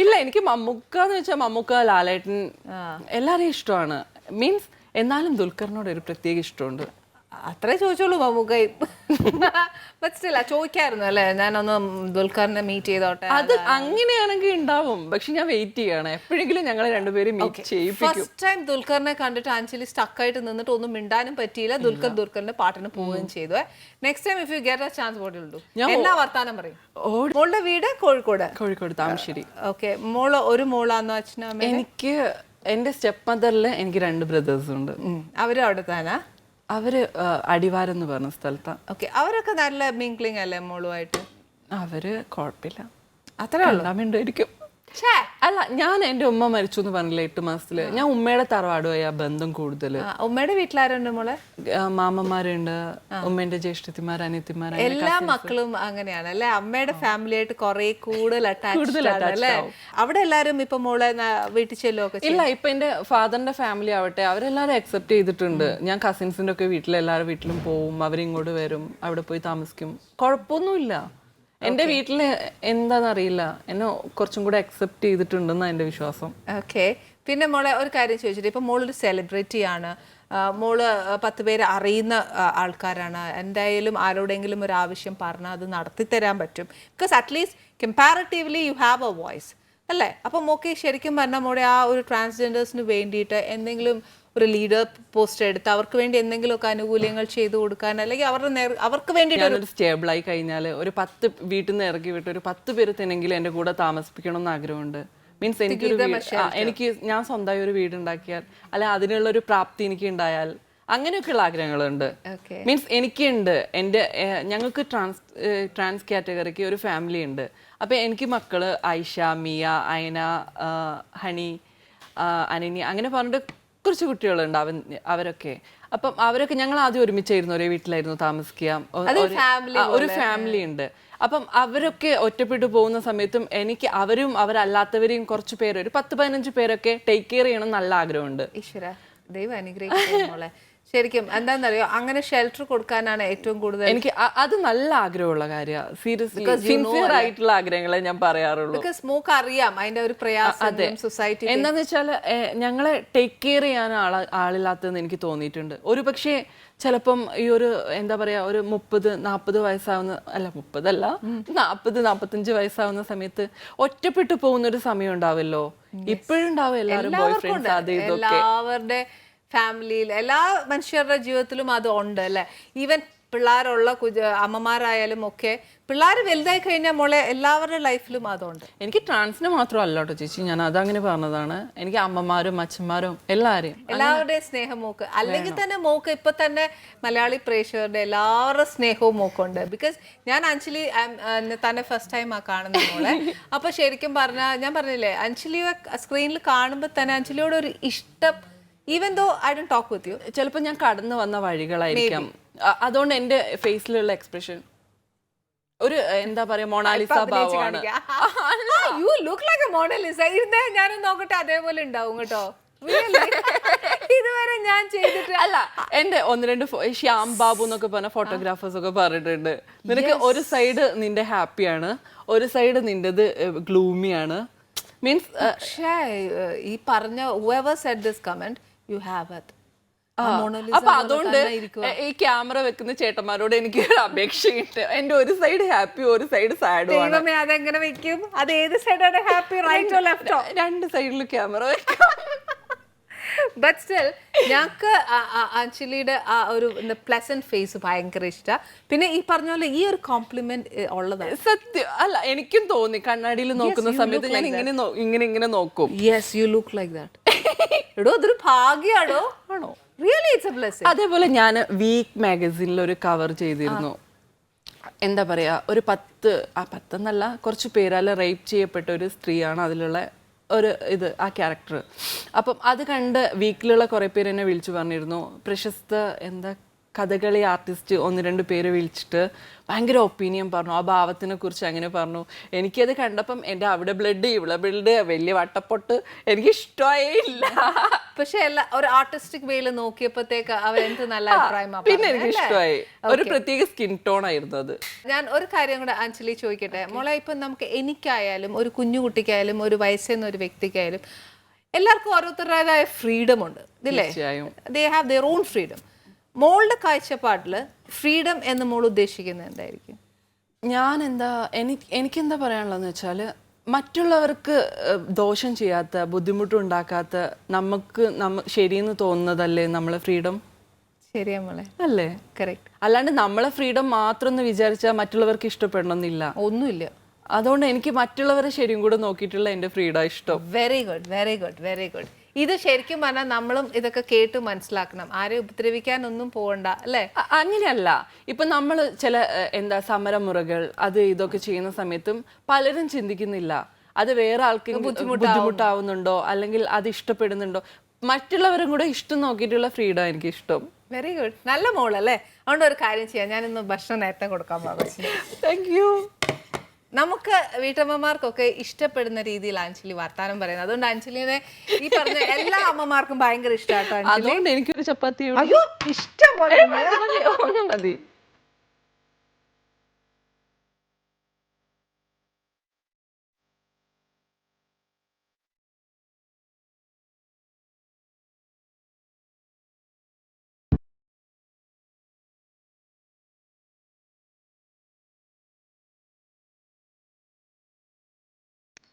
ഇല്ല, എനിക്ക് മമ്മൂക്ക എന്ന് വെച്ചാൽ മമ്മൂക്ക, ലാലേട്ടൻ എല്ലാരെയും ഇഷ്ടമാണ്. മീൻസ് എന്നാലും ദുൽഖറിനോട് ഒരു പ്രത്യേക ഇഷ്ടമുണ്ട്. അത്രേ ചോദിച്ചോളൂ മമ്മൂക്കയും. ബട്ട് സ്റ്റിൽ ചോദിക്കായിരുന്നു അല്ലേ, ഞാനൊന്ന് ദുൽഖറിനെ മീറ്റ് ചെയ്തോട്ടെ. അത് അങ്ങനെയാണെങ്കിൽ ഉണ്ടാവും, പക്ഷെ ഞാൻ വെയിറ്റ് ചെയ്യാണ്. എപ്പോഴെങ്കിലും ഞങ്ങൾ രണ്ടുപേരും മീറ്റ് ചെയ്യിപ്പിക്കും. ഫസ്റ്റ് ടൈം ദുൽഖറിനെ കണ്ടിട്ട് അഞ്ജലി സ്റ്റക്കായിട്ട് നിന്നിട്ട് ഒന്നും മിണ്ടാനും പറ്റിയില്ല. ദുൽഖറിന്റെ പാട്ടിന് പോവുകയും ചെയ്തു. Next time if you get A chance what will do? എന്നാ വർത്താനം പറയും? മോളുടെ വീട് കോഴിക്കോട് താമരശ്ശേരി. ഓക്കെ. ഒരു മോളാന്നോ അച്ഛനും അമ്മ? എനിക്ക് എന്റെ സ്റ്റെപ്പ് മദറില് എനിക്ക് 2 ബ്രദേഴ്സ് ഉണ്ട്. അവരും അവിടെ തന്നെ? അവര് അടിവാരം എന്ന് പറഞ്ഞ സ്ഥലത്താ. ഓക്കെ. അവരൊക്കെ നല്ല മിംഗ്ലിംഗ് അല്ലേ മോളുമായിട്ട്? അവര് കുഴപ്പമില്ല, അത്രേ ഉള്ളൂ. മിണ്ടായിരിക്കും. അല്ല, ഞാൻ എന്റെ ഉമ്മ മരിച്ചു എന്ന് പറഞ്ഞില്ലേ 8 മാസത്തില്. ഞാൻ ഉമ്മയുടെ തറവാടുമായി ആ ബന്ധം കൂടുതൽ. ഉമ്മയുടെ വീട്ടിലാരുണ്ട് മോളെ? മാമന്മാരുണ്ട്, ഉമ്മേന്റെ ജ്യേഷ്ഠത്തിമാർ, അനിയത്തിമാർ, എല്ലാ മക്കളും അങ്ങനെയാണ് അല്ലെ? അമ്മയുടെ ഫാമിലി ആയിട്ട് കുറെ കൂടുതൽ അറ്റാച്ച്ഡ് അല്ലേ? അവിടെ എല്ലാരും ഇപ്പൊ മോളെ വീട്ടിൽ ചെല്ലുമൊക്കെ? ഇല്ല, ഇപ്പൊ എന്റെ ഫാദറിന്റെ ഫാമിലി ആവട്ടെ, അവരെല്ലാരും അക്സെപ്റ്റ് ചെയ്തിട്ടുണ്ട്. ഞാൻ കസിൻസിന്റെ ഒക്കെ എല്ലാവരുടെ വീട്ടിലും പോവും, അവരിങ്ങോട്ട് വരും, അവിടെ പോയി താമസിക്കും, കുഴപ്പമൊന്നുമില്ല. എന്റെ വീട്ടില് എന്താന്നറിയില്ല, എന്നെ കുറച്ചും കൂടെ അക്സെപ്റ്റ് ചെയ്തിട്ടുണ്ടെന്നാ എന്റെ വിശ്വാസം. ഓക്കെ. പിന്നെ മോളെ ഒരു കാര്യം ചോദിച്ചിട്ട്, ഇപ്പൊ മോളൊരു സെലിബ്രിറ്റി ആണ്, മോള് 10 പേര് അറിയുന്ന ആൾക്കാരാണ്. എന്തായാലും ആരോടെങ്കിലും ഒരു ആവശ്യം പറഞ്ഞാൽ അത് നടത്തി തരാൻ പറ്റും. Because at least comparatively you have A voice അല്ലേ? അപ്പം മോക്കെ ശരിക്കും പറഞ്ഞാൽ മോളെ ആ ഒരു ട്രാൻസ്ജെൻഡേഴ്സിന് വേണ്ടിയിട്ട് എന്തെങ്കിലും ഒരു ലീഡർ പോസ്റ്റ് എടുത്ത് അവർക്ക് വേണ്ടി എന്തെങ്കിലുമൊക്കെ ആനുകൂല്യങ്ങൾ ചെയ്തു കൊടുക്കാൻ, അല്ലെങ്കിൽ അവർക്ക് വേണ്ടിയിട്ട് സ്റ്റേബിളായി കഴിഞ്ഞാൽ ഒരു 10 വീട്ടിൽ നിന്ന് ഇറക്കി വിട്ട് ഒരു 10 പേര് തന്നെങ്കിലും എന്റെ കൂടെ താമസിപ്പിക്കണം എന്ന് ആഗ്രഹമുണ്ട്. മീൻസ് എനിക്ക് ഞാൻ സ്വന്തമായി ഒരു വീട് ഉണ്ടാക്കിയാൽ, അല്ലെ അതിനുള്ള ഒരു പ്രാപ്തി എനിക്ക് ഉണ്ടായാൽ, അങ്ങനെയൊക്കെയുള്ള ആഗ്രഹങ്ങളുണ്ട്. മീൻസ് എനിക്കുണ്ട്. ഞങ്ങൾക്ക് ട്രാൻസ് കാറ്റഗറിക്ക് ഒരു ഫാമിലി ഉണ്ട്. അപ്പൊ എനിക്ക് മക്കള് ആയിഷ, മിയ, അയന, ഹണി, അനന്യ, അങ്ങനെ പറഞ്ഞിട്ട് കുറച്ച് കുട്ടികളുണ്ട്. അവരൊക്കെ അപ്പം അവരൊക്കെ ഞങ്ങൾ ആദ്യം ഒരുമിച്ചായിരുന്നു, ഒരേ വീട്ടിലായിരുന്നു താമസിക്കുക. ഒരു ഫാമിലി ഉണ്ട്. അപ്പം അവരൊക്കെ ഒറ്റപ്പെട്ടു പോകുന്ന സമയത്തും എനിക്ക് അവരും അവരല്ലാത്തവരെയും കുറച്ച് പേര്, ഒരു 10-15 പേരൊക്കെ ടേക്ക് കെയർ ചെയ്യണം നല്ല ആഗ്രഹമുണ്ട്. ഈശ്വര ദൈവം അനുഗ്രഹിക്കട്ടെ. ശരിക്കും എന്താണെന്നറിയോ, അങ്ങനെ ഷെൽട്ടർ കൊടുക്കാനാണ് ഏറ്റവും കൂടുതൽ എനിക്ക് അത് നല്ല ആഗ്രഹമുള്ള കാര്യമാണ്. സീരിയസ്ലി സിൻസിയർ ആയിട്ടുള്ള ആഗ്രഹങ്ങളെ ഞാൻ പറയാറുള്ളൂ. സ്മോക്ക് അറിയാം അതിന്റെ ഒരു പ്രയാസം സൊസൈറ്റി. എന്താന്ന് വെച്ചാൽ ഞങ്ങളെ ടേക്ക് കെയർ ചെയ്യാൻ ആളില്ലാത്തതെന്ന് എനിക്ക് തോന്നിയിട്ടുണ്ട്. ഒരു പക്ഷേ ചിലപ്പം ഈ ഒരു എന്താ പറയാ, ഒരു 30-40 വയസ്സാവുന്ന, അല്ല 30 അല്ല 40-45 വയസ്സാവുന്ന സമയത്ത് ഒറ്റപ്പെട്ടു പോകുന്ന ഒരു സമയം ഉണ്ടാവല്ലോ. ഇപ്പോഴും ഉണ്ടാവും എല്ലാവരും ബോയ് ഫ്രണ്ട്സ്, അത് ഇതൊക്കെ എല്ലാവരുടെ ഫാമിലിയിൽ, എല്ലാ മനുഷ്യരുടെ ജീവിതത്തിലും അത് ഉണ്ട് അല്ലെ? ഈവൻ പിള്ളേരുള്ള അമ്മമാരായാലും ഒക്കെ പിള്ളേർ വലുതായി കഴിഞ്ഞാൽ മോളെ എല്ലാവരുടെ ലൈഫിലും അതുണ്ട്. എനിക്ക് ട്രാൻസിന് മാത്രമല്ല കേട്ടോ ചേച്ചി, ഞാൻ അതങ്ങനെ പറഞ്ഞതാണ്. എനിക്ക് അമ്മമാരും അച്ഛന്മാരും എല്ലാവരുടെയും സ്നേഹം മോക്ക്, അല്ലെങ്കിൽ തന്നെ മോക്ക് ഇപ്പൊ തന്നെ മലയാളി പ്രേക്ഷകരുടെ എല്ലാവരുടെ സ്നേഹവും മോക്കുണ്ട്. ബിക്കോസ് ഞാൻ അഞ്ജലി തന്നെ ഫസ്റ്റ് ടൈം കാണുന്ന മോളെ. അപ്പൊ ശരിക്കും പറഞ്ഞാൽ ഞാൻ പറഞ്ഞില്ലേ, അഞ്ജലിയെ സ്ക്രീനിൽ കാണുമ്പോൾ തന്നെ അഞ്ജലിയോട് ഒരു ഇഷ്ടം, even though I don't talk with you, ചിലപ്പോൾ ഞാൻ കടന്നു വന്ന വഴികളായിരിക്കാം, അതുകൊണ്ട് എന്റെ ഫേസിലുള്ള എക്സ്പ്രഷൻ ഒരു എന്താ പറയാ മൊണാലിസ ഭാവമാണ്. You look like a Mona Lisa. ഇരുന്നേ ഞാനും നോക്കട്ടെ, അതേപോലെ ഉണ്ടാവും കേട്ടോ. ഇതുവരെ ഞാൻ ചെയ്തിട്ട് അല്ല. എന്റെ 1-2 ശ്യാം ബാബു എന്നൊക്കെ പറഞ്ഞ ഫോട്ടോഗ്രാഫേഴ്സ് ഒക്കെ പറഞ്ഞിട്ടുണ്ട്, നിനക്ക് ഒരു സൈഡ് നിന്റെ ഹാപ്പിയാണ്, ഒരു സൈഡ് നിന്റേത് ഗ്ലൂമിയാണ്. മീൻസ് ഈ പറഞ്ഞ whoever said this comment, you have it. അപ്പൊ അതുകൊണ്ട് ഈ ക്യാമറ വെക്കുന്ന ചേട്ടന്മാരോട് എനിക്ക് ഒരു അപേക്ഷയുണ്ട്. എന്റെ ഒരു സൈഡ് ഹാപ്പി, ഒരു സൈഡ് സാഡും ആണ്. അതെങ്ങനെ വെക്കും? അത് ഏത് സൈഡാണ് ഹാപ്പി, റൈറ്റോ ലെഫ്റ്റോ? 2 സൈഡിലും ക്യാമറ വെക്കാം. ബട്ട് സ്റ്റിൽ ഞങ്ങൾക്ക് അഞ്ജലിയുടെ ആ ഒരു പ്ലസന്റ് ഫേസ് ഭയങ്കര ഇഷ്ടമാണ്. പിന്നെ ഈ പറഞ്ഞ പോലെ ഈ ഒരു കോംപ്ലിമെന്റ് ഉള്ളതാണ് സത്യം. അല്ല, എനിക്കും തോന്നി കണ്ണാടിയിൽ നോക്കുന്ന സമയത്ത് ഞാൻ ഇങ്ങനെ നോക്കും. Yes, U look like that. എടോ അതൊരു ഭാഗ്യാണോ? ആണോ? Really it's A blessing. അതേപോലെ ഞാൻ വീക്ക് മാഗസിനിൽ ഒരു കവർ ചെയ്തിരുന്നു. എന്താ പറയാ, ഒരു 10 എന്നല്ല, കുറച്ച് പേരാൽ റേപ്പ് ചെയ്യപ്പെട്ട ഒരു സ്ത്രീയാണ് അതിലുള്ള ഒരു ആ ക്യാരക്ടർ. അപ്പം അത് കണ്ട് വീക്കിലുള്ള കുറേ പേര് എന്നെ വിളിച്ചു പറഞ്ഞിരുന്നു. പ്രശസ്ത കഥകളി ആർട്ടിസ്റ്റ് 1-2 പേര് വിളിച്ചിട്ട് ഭയങ്കര ഒപ്പീനിയൻ പറഞ്ഞു, ആ ഭാവത്തിനെ കുറിച്ച് അങ്ങനെ പറഞ്ഞു. എനിക്കത് കണ്ടപ്പം എൻ്റെ അവിടെ ബ്ലഡ് ഇവിടെ ബ്ലഡ് വലിയ വട്ടപ്പൊട്ട് എനിക്ക് ഇഷ്ടമായേ ഇല്ല. പക്ഷെ ഒരു ആർട്ടിസ്റ്റിക് വേയിൽ നോക്കിയപ്പോഴത്തേക്ക് അവരെന്ത് നല്ല അഭിപ്രായം. പിന്നെ എനിക്ക് ഇഷ്ടമായി. ഒരു പ്രത്യേക സ്കിൻ ടോൺ ആയിരുന്നു അത്. ഞാൻ ഒരു കാര്യം കൂടെ അഞ്ജലി ചോദിക്കട്ടെ മോളെ, ഇപ്പം നമുക്ക് എനിക്കായാലും ഒരു കുഞ്ഞുകുട്ടിക്കായാലും ഒരു വയസ്സെന്ന ഒരു വ്യക്തിക്കായാലും എല്ലാവർക്കും ഓരോരുത്തരുടേതായ ഫ്രീഡം ഉണ്ട് ഇല്ലേ? They have their own freedom. മോളുടെ കാഴ്ചപ്പാടിൽ ഫ്രീഡം എന്ന് മോൾ ഉദ്ദേശിക്കുന്നത് എന്തായിരിക്കും? എനിക്കെന്താ പറയാനുള്ളതെന്ന് വെച്ചാൽ, മറ്റുള്ളവർക്ക് ദോഷം ചെയ്യാത്ത, ബുദ്ധിമുട്ടുണ്ടാക്കാത്ത, നമുക്ക് ശരിയെന്ന് തോന്നുന്നതല്ലേ നമ്മളെ ഫ്രീഡം? ശരിയാ മോളെ, അല്ലേ? കറക്റ്റ്. അല്ലാണ്ട് നമ്മളെ ഫ്രീഡം മാത്രം എന്ന് വിചാരിച്ചാൽ മറ്റുള്ളവർക്ക് ഇഷ്ടപ്പെടണമെന്നില്ല, ഒന്നുമില്ല. അതുകൊണ്ട് എനിക്ക് മറ്റുള്ളവരെ ശരിയും കൂടെ നോക്കിയിട്ടുള്ള എൻ്റെ ഫ്രീഡം ഇഷ്ടം. Very good, very good, very good. ഇത് ശരിക്കും പറഞ്ഞാൽ നമ്മളും ഇതൊക്കെ കേട്ട് മനസ്സിലാക്കണം. ആരെയും ഉപദ്രവിക്കാനൊന്നും പോകണ്ട അല്ലേ? അങ്ങനെയല്ല. ഇപ്പൊ നമ്മൾ ചില സമരമുറകൾ അത് ഇതൊക്കെ ചെയ്യുന്ന സമയത്തും പലരും ചിന്തിക്കുന്നില്ല അത് വേറെ ആൾക്ക് ബുദ്ധിമുട്ടാവുന്നുണ്ടോ അല്ലെങ്കിൽ അത് ഇഷ്ടപ്പെടുന്നുണ്ടോ, മറ്റുള്ളവരും കൂടെ ഇഷ്ടം നോക്കിയിട്ടുള്ള ഫ്രീഡം എനിക്ക് ഇഷ്ടം. വെരി ഗുഡ്, നല്ല മോളല്ലേ. അതുകൊണ്ട് ഒരു കാര്യം ചെയ്യാം, ഞാൻ ഇന്ന് ഭക്ഷണം നേരത്തെ കൊടുക്കാൻ പാടില്ല. Thank you. നമുക്ക് വീട്ടമ്മമാർക്കൊക്കെ ഇഷ്ടപ്പെടുന്ന രീതിയിൽ അഞ്ജലി വർത്താനം പറയുന്നത്. അതുകൊണ്ട് അഞ്ജലിനെ ഈ പറഞ്ഞ എല്ലാ അമ്മമാർക്കും ഭയങ്കര ഇഷ്ടമാട്ടോ. അതുകൊണ്ട് എനിക്കൊരു ചപ്പാത്തി ഇഷ്ടം പോലെ മതി.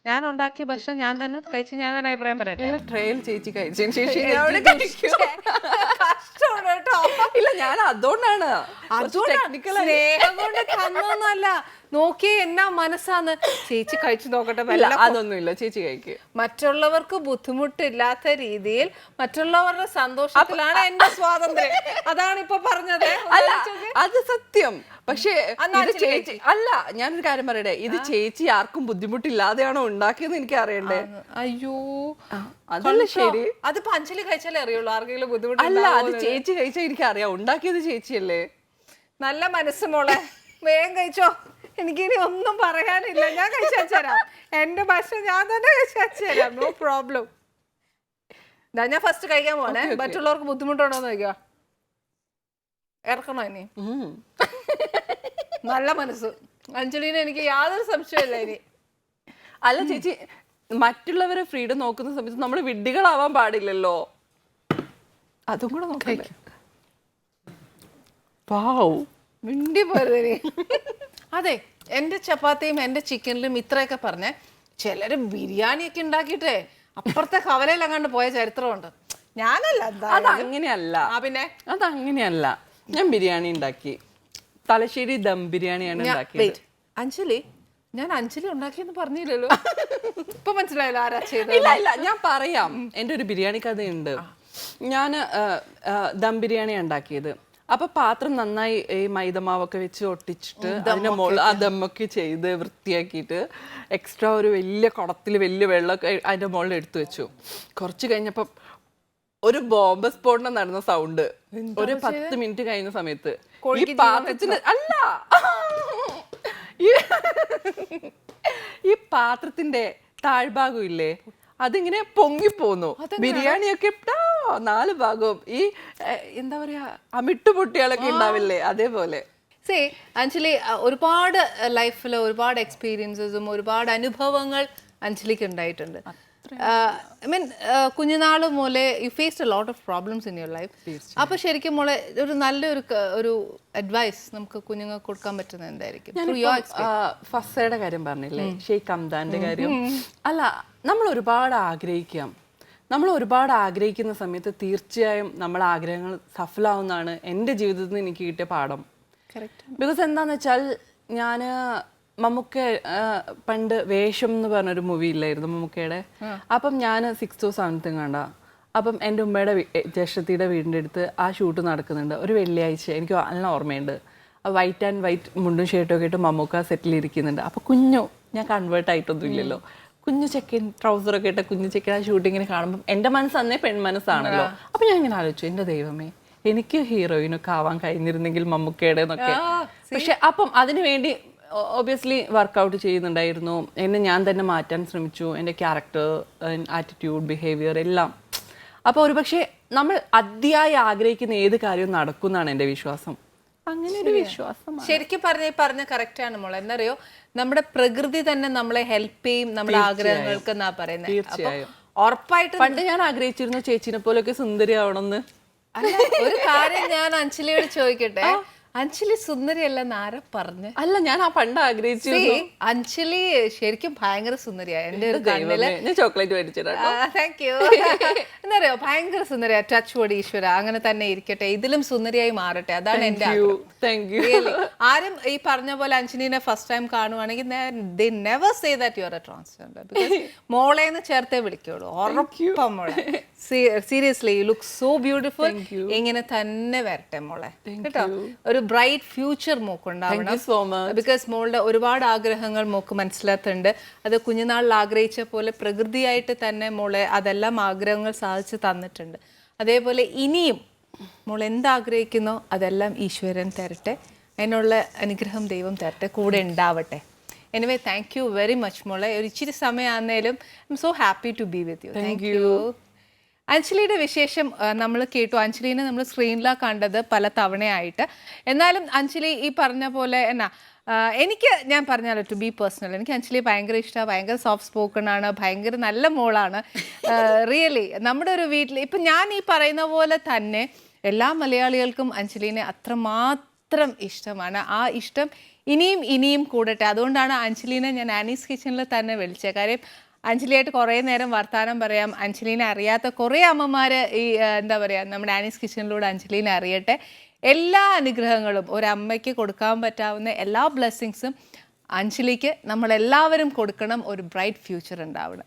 ഞാൻ ഉണ്ടാക്കിയ ഭക്ഷണം ഞാൻ തന്നെ കഴിച്ച് ഞാൻ തന്നെ അഭിപ്രായം പറയട്ടെ. ട്രയൽ ചേച്ചി കഴിച്ചതിന് ശേഷം കഷ്ടമാണ് കേട്ടോ. ഇല്ല, ഞാൻ അതുകൊണ്ടാണ് സ്നേഹം കൊണ്ട് തന്നൊന്നുമല്ല. നോക്കിയേ എന്നാ മനസ്സാന്ന്. ചേച്ചി കഴിച്ചു നോക്കട്ടെ. അതൊന്നുമില്ല, ചേച്ചി കഴിക്ക്. മറ്റുള്ളവർക്ക് ബുദ്ധിമുട്ടില്ലാത്ത രീതിയിൽ മറ്റുള്ളവരുടെ സന്തോഷത്തിലാണ് എന്റെ സ്വാതന്ത്ര്യം. അതാണ് ഇപ്പൊ പറഞ്ഞത്. അത് സത്യം. പക്ഷേ ചേച്ചി അല്ല, ഞാനൊരു കാര്യം പറയട്ടെ, ഇത് ചേച്ചി ആർക്കും ബുദ്ധിമുട്ടില്ലാതെയാണോ ഉണ്ടാക്കിയെന്ന് എനിക്ക് അറിയണ്ടേ. അയ്യോ അതല്ല ശരി. അത് അഞ്ജലി കഴിച്ചാലേ അറിയുള്ളൂ ആർക്കെങ്കിലും ബുദ്ധിമുട്ട്. അല്ല, അത് ചേച്ചി കഴിച്ചാൽ എനിക്ക് അറിയാം, ഉണ്ടാക്കിയത് ചേച്ചിയല്ലേ. നല്ല മനസ്സ് മോളെ, വേഗം കഴിച്ചോ. എനിക്കിനി ഒന്നും പറയാനില്ല. ഞാൻ കഴിച്ചു തരാം. എന്റെ ഭക്ഷണം ഞാൻ തന്നെ കഴിച്ചു തരാം. No problem. ഞാൻ ഫസ്റ്റ് കഴിക്കാൻ പോണേ. മറ്റുള്ളവർക്ക് ബുദ്ധിമുട്ടുണ്ടോന്ന് ചോദിക്കുക. ഇറക്കണോ ഇനി? നല്ല മനസ്സ് അഞ്ജലിനെ എനിക്ക് യാതൊരു സംശയമില്ല ഇനി. അല്ല ചേച്ചി, മറ്റുള്ളവരെ ഫ്രീഡം നോക്കുന്ന സമയത്ത് നമ്മൾ വിഡ്ഢികളാവാൻ പാടില്ലല്ലോ. അതും കൂടെ നോക്കേ. മിണ്ടി പോരുതേ. അതെ, എന്റെ ചപ്പാത്തിയും എന്റെ ചിക്കനിലും ഇത്രയൊക്കെ പറഞ്ഞേ. ചിലര് ബിരിയാണിയൊക്കെ ഉണ്ടാക്കിയിട്ടേ അപ്പുറത്തെ കവലയിൽ അങ്ങാണ്ട് പോയ ചരിത്രമുണ്ട്. ഞാനല്ല. അതങ്ങനെയല്ല. പിന്നെ അതങ്ങനെയല്ല. ഞാൻ ബിരിയാണി ഉണ്ടാക്കി. തലശ്ശേരി ദം ബിരിയാണിയാണ് ഉണ്ടാക്കിയത്. അഞ്ജലി, ഞാൻ അഞ്ജലി ഉണ്ടാക്കിയെന്ന് പറഞ്ഞില്ലല്ലോ. ഇപ്പൊ മനസ്സിലായല്ലോ ആരാ ചെയ്തത്. ഇല്ല, ഞാൻ പറയാം. എൻ്റെ ഒരു ബിരിയാണി കഥയുണ്ട്. ഞാൻ ദം ബിരിയാണി ഉണ്ടാക്കിയത്. അപ്പൊ പാത്രം നന്നായി ഈ മൈദമാവൊക്കെ വെച്ച് ഒട്ടിച്ചിട്ട് അതിന്റെ മുകളിൽ ആ ദമ്മൊക്കെ ചെയ്ത് വൃത്തിയാക്കിയിട്ട് എക്സ്ട്രാ ഒരു വലിയ കുടത്തിൽ വലിയ വെള്ളമൊക്കെ അതിന്റെ മുകളിൽ എടുത്തു വെച്ചു. കുറച്ച് കഴിഞ്ഞപ്പോ ഒരു ബോംബ് സ്ഫോടനം നടന്ന സൗണ്ട്. ഒരു 10 മിനിറ്റ് കഴിഞ്ഞ സമയത്ത് ഈ പാത്രത്തിന്റെ ഈ പാത്രത്തിന്റെ താഴ്ഭാഗം ഇല്ലേ, അതിങ്ങനെ പൊങ്ങിപ്പോന്നു. ബിരിയാണിയൊക്കെ 4 ഭാഗവും ഈ എന്താ പറയാ അമിട്ട് പൊട്ടിയാളൊക്കെ ഉണ്ടാവില്ലേ, അതേപോലെ. അഞ്ജലി ഒരുപാട് ലൈഫിൽ ഒരുപാട് എക്സ്പീരിയൻസസും ഒരുപാട് അനുഭവങ്ങൾ അഞ്ജലിക്ക് ഉണ്ടായിട്ടുണ്ട്. ഐ മീൻ കുഞ്ഞുനാൾ മൂലേ you faced a lot of problems in your life. അപ്പൊ ശരിക്കും മോളെ ഒരു നല്ലൊരു അഡ്വൈസ് നമുക്ക് കുഞ്ഞുങ്ങൾക്ക് കൊടുക്കാൻ പറ്റുന്നത് എന്തായിരിക്കും? ഫസയുടെ കാര്യം പറഞ്ഞില്ലേ, ഷെയ്ഖ് ഹംദാന്റെ കാര്യം. അല്ല, നമ്മൾ ഒരുപാട് ആഗ്രഹിക്കാം. നമ്മൾ ഒരുപാട് ആഗ്രഹിക്കുന്ന സമയത്ത് തീർച്ചയായും നമ്മളെ ആഗ്രഹങ്ങൾ സഫലമാവുന്നതാണ് എൻ്റെ ജീവിതത്തിൽ നിന്ന് എനിക്ക് കിട്ടിയ പാഠം. ബിക്കോസ് എന്താന്ന് വെച്ചാൽ, ഞാൻ മമ്മൂക്ക പണ്ട് വേഷം എന്ന് പറഞ്ഞൊരു മൂവി ഇല്ലായിരുന്നു മമ്മൂക്കയുടെ. അപ്പം ഞാൻ 6th or 7th കണ്ട. അപ്പം എൻ്റെ ഉമ്മയുടെ ജ്യേഷ്ഠത്തിയുടെ വീടിൻ്റെ അടുത്ത് ആ ഷൂട്ട് നടക്കുന്നുണ്ട്. ഒരു വെള്ളിയാഴ്ച, എനിക്ക് നല്ല ഓർമ്മയുണ്ട്. വൈറ്റ് ആൻഡ് വൈറ്റ് മുണ്ടും ഷർട്ടും ഒക്കെ ഇട്ട് മമ്മൂക്ക സെറ്റിലിരിക്കുന്നുണ്ട്. അപ്പോൾ കുഞ്ഞു, ഞാൻ കൺവേർട്ട് ആയിട്ടൊന്നും ഇല്ലല്ലോ, കുഞ്ഞു ചെക്കൻ ട്രൗസറൊക്കെ ഇട്ട കുഞ്ഞു ചെക്കൻ ആ ഷൂട്ടിങ്ങിന് കാണുമ്പോൾ എൻ്റെ മനസ്സ് അന്നേ പെൺമനസ്സാണല്ലോ. അപ്പം ഞാൻ ഇങ്ങനെ ആലോചിച്ചു, എൻ്റെ ദൈവമേ, എനിക്ക് ഹീറോയിനൊക്കെ ആവാൻ കഴിഞ്ഞിരുന്നെങ്കിൽ മമ്മൂക്കയുടെ എന്നൊക്കെ. പക്ഷെ അപ്പം അതിനു വേണ്ടി ഒബ്വിയസ്ലി വർക്കൗട്ട് ചെയ്യുന്നുണ്ടായിരുന്നു. എന്നെ ഞാൻ തന്നെ മാറ്റാൻ ശ്രമിച്ചു, എൻ്റെ ക്യാരക്ടർ, ആറ്റിറ്റ്യൂഡ്, ബിഹേവിയർ എല്ലാം. അപ്പോൾ ഒരുപക്ഷെ നമ്മൾ അതിയായി ആഗ്രഹിക്കുന്ന ഏത് കാര്യവും നടക്കും എന്നാണ് എൻ്റെ വിശ്വാസം. അങ്ങനെ ഒരു വിശ്വാസം ശരിക്കും പറഞ്ഞ കറക്റ്റ് ആണ് മോളെ. എന്നറിയോ, നമ്മുടെ പ്രകൃതി തന്നെ നമ്മളെ ഹെൽപ്പ് ചെയ്യും നമ്മുടെ ആഗ്രഹങ്ങൾക്ക് എന്നാ പറയുന്നത്. തീർച്ചയായും. ഉറപ്പായിട്ടും പണ്ട് ഞാൻ ആഗ്രഹിച്ചിരുന്നു ചേച്ചിനെ പോലെയൊക്കെ സുന്ദരി ആവണമെന്ന്. ഒരു കാര്യം ഞാൻ അഞ്ജലിയോട് ചോദിക്കട്ടെ, അഞ്ജലി സുന്ദരിയല്ലെന്ന് ആരാ പറഞ്ഞ്? അല്ല, ഞാൻ ആ പണ്ട് ആഗ്രഹിച്ചിരുന്നു. അഞ്ജലി ശരിക്കും ഭയങ്കര സുന്ദരിയാ. എന്റെ ഒരു കണ്ണില് ചോക്ലേറ്റ് മേടിച്ചിട്ടാ. Thank you. എന്നറിയോ, ഭയങ്കര സുന്ദരിയാ. ടച്ച് വേർഡ് ഈശ്വര, അങ്ങനെ തന്നെ ഇരിക്കട്ടെ, ഇതിലും സുന്ദരിയായി മാറട്ടെ. അതാണ് എന്റെ ആരും ഈ പറഞ്ഞ പോലെ അഞ്ജലിനെ ഫസ്റ്റ് ടൈം കാണുവാണെങ്കിൽ they never say that you are a transgender, because മോളേന്ന് ചേർത്തേ വിളിക്കുള്ളൂ. ഉറപ്പം മോളെ. Seriously you look so beautiful. ഇങ്ങനെ തന്നെ വരട്ടെ മോളെ കേട്ടോ. ഒരു ഒരു ബ്രൈറ്റ് ഫ്യൂച്ചർ മോക്കുണ്ടാവണം. So much. ബിക്കോസ് മോളുടെ ഒരുപാട് ആഗ്രഹങ്ങൾ മോക്ക് മനസ്സിലാക്കുന്നുണ്ട്. അത് കുഞ്ഞുനാളിൽ ആഗ്രഹിച്ച പോലെ പ്രകൃതിയായിട്ട് തന്നെ മോളെ അതെല്ലാം ആഗ്രഹങ്ങൾ സാധിച്ചു തന്നിട്ടുണ്ട്. അതേപോലെ ഇനിയും മോൾ എന്താഗ്രഹിക്കുന്നോ അതെല്ലാം ഈശ്വരൻ തരട്ടെ, അതിനുള്ള അനുഗ്രഹം ദൈവം തരട്ടെ, കൂടെ ഉണ്ടാവട്ടെ. Anyway thank you very much മോളെ. ഒരു ഇച്ചിരി സമയമാണെങ്കിലും I am so happy to be with you. Thank you. അഞ്ജലിയുടെ വിശേഷം നമ്മൾ കേട്ടു. അഞ്ജലിനെ നമ്മൾ സ്ക്രീനിലാണ് കണ്ടത് പല തവണയായിട്ട്. എന്നാലും അഞ്ജലി ഈ പറഞ്ഞ പോലെ എനിക്ക് ഞാൻ പറഞ്ഞാലോ, ടു ബി പേഴ്സണൽ, എനിക്ക് അഞ്ജലി ഭയങ്കര ഇഷ്ടമാണ്. ഭയങ്കര സോഫ്റ്റ് സ്പോക്കൺ ആണ്, ഭയങ്കര നല്ല മോളാണ്. റിയലി നമ്മുടെ ഒരു വീട്ടിൽ ഇപ്പം ഞാൻ ഈ പറയുന്ന പോലെ തന്നെ എല്ലാ മലയാളികൾക്കും അഞ്ജലിനെ അത്രമാത്രം ഇഷ്ടമാണ്. ആ ഇഷ്ടം ഇനിയും ഇനിയും കൂടട്ടെ. അതുകൊണ്ടാണ് അഞ്ജലിനെ ഞാൻ ആനീസ് കിച്ചണിൽ തന്നെ വിളിച്ചത്. കാര്യം അഞ്ജലിയായിട്ട് കുറേ നേരം വർത്തമാനം പറയാം. അഞ്ജലിനെ അറിയാത്ത കുറേ അമ്മമാർ ഈ എന്താ പറയുക, നമ്മുടെ ആനീസ് കിച്ചണിലൂടെ അഞ്ജലിനെ അറിയട്ടെ. എല്ലാ അനുഗ്രഹങ്ങളും ഒരമ്മയ്ക്ക് കൊടുക്കാൻ പറ്റാവുന്ന എല്ലാ ബ്ലെസ്സിങ്സും അഞ്ജലിക്ക് നമ്മളെല്ലാവരും കൊടുക്കണം. ഒരു ബ്രൈറ്റ് ഫ്യൂച്ചർ ഉണ്ടാവണം.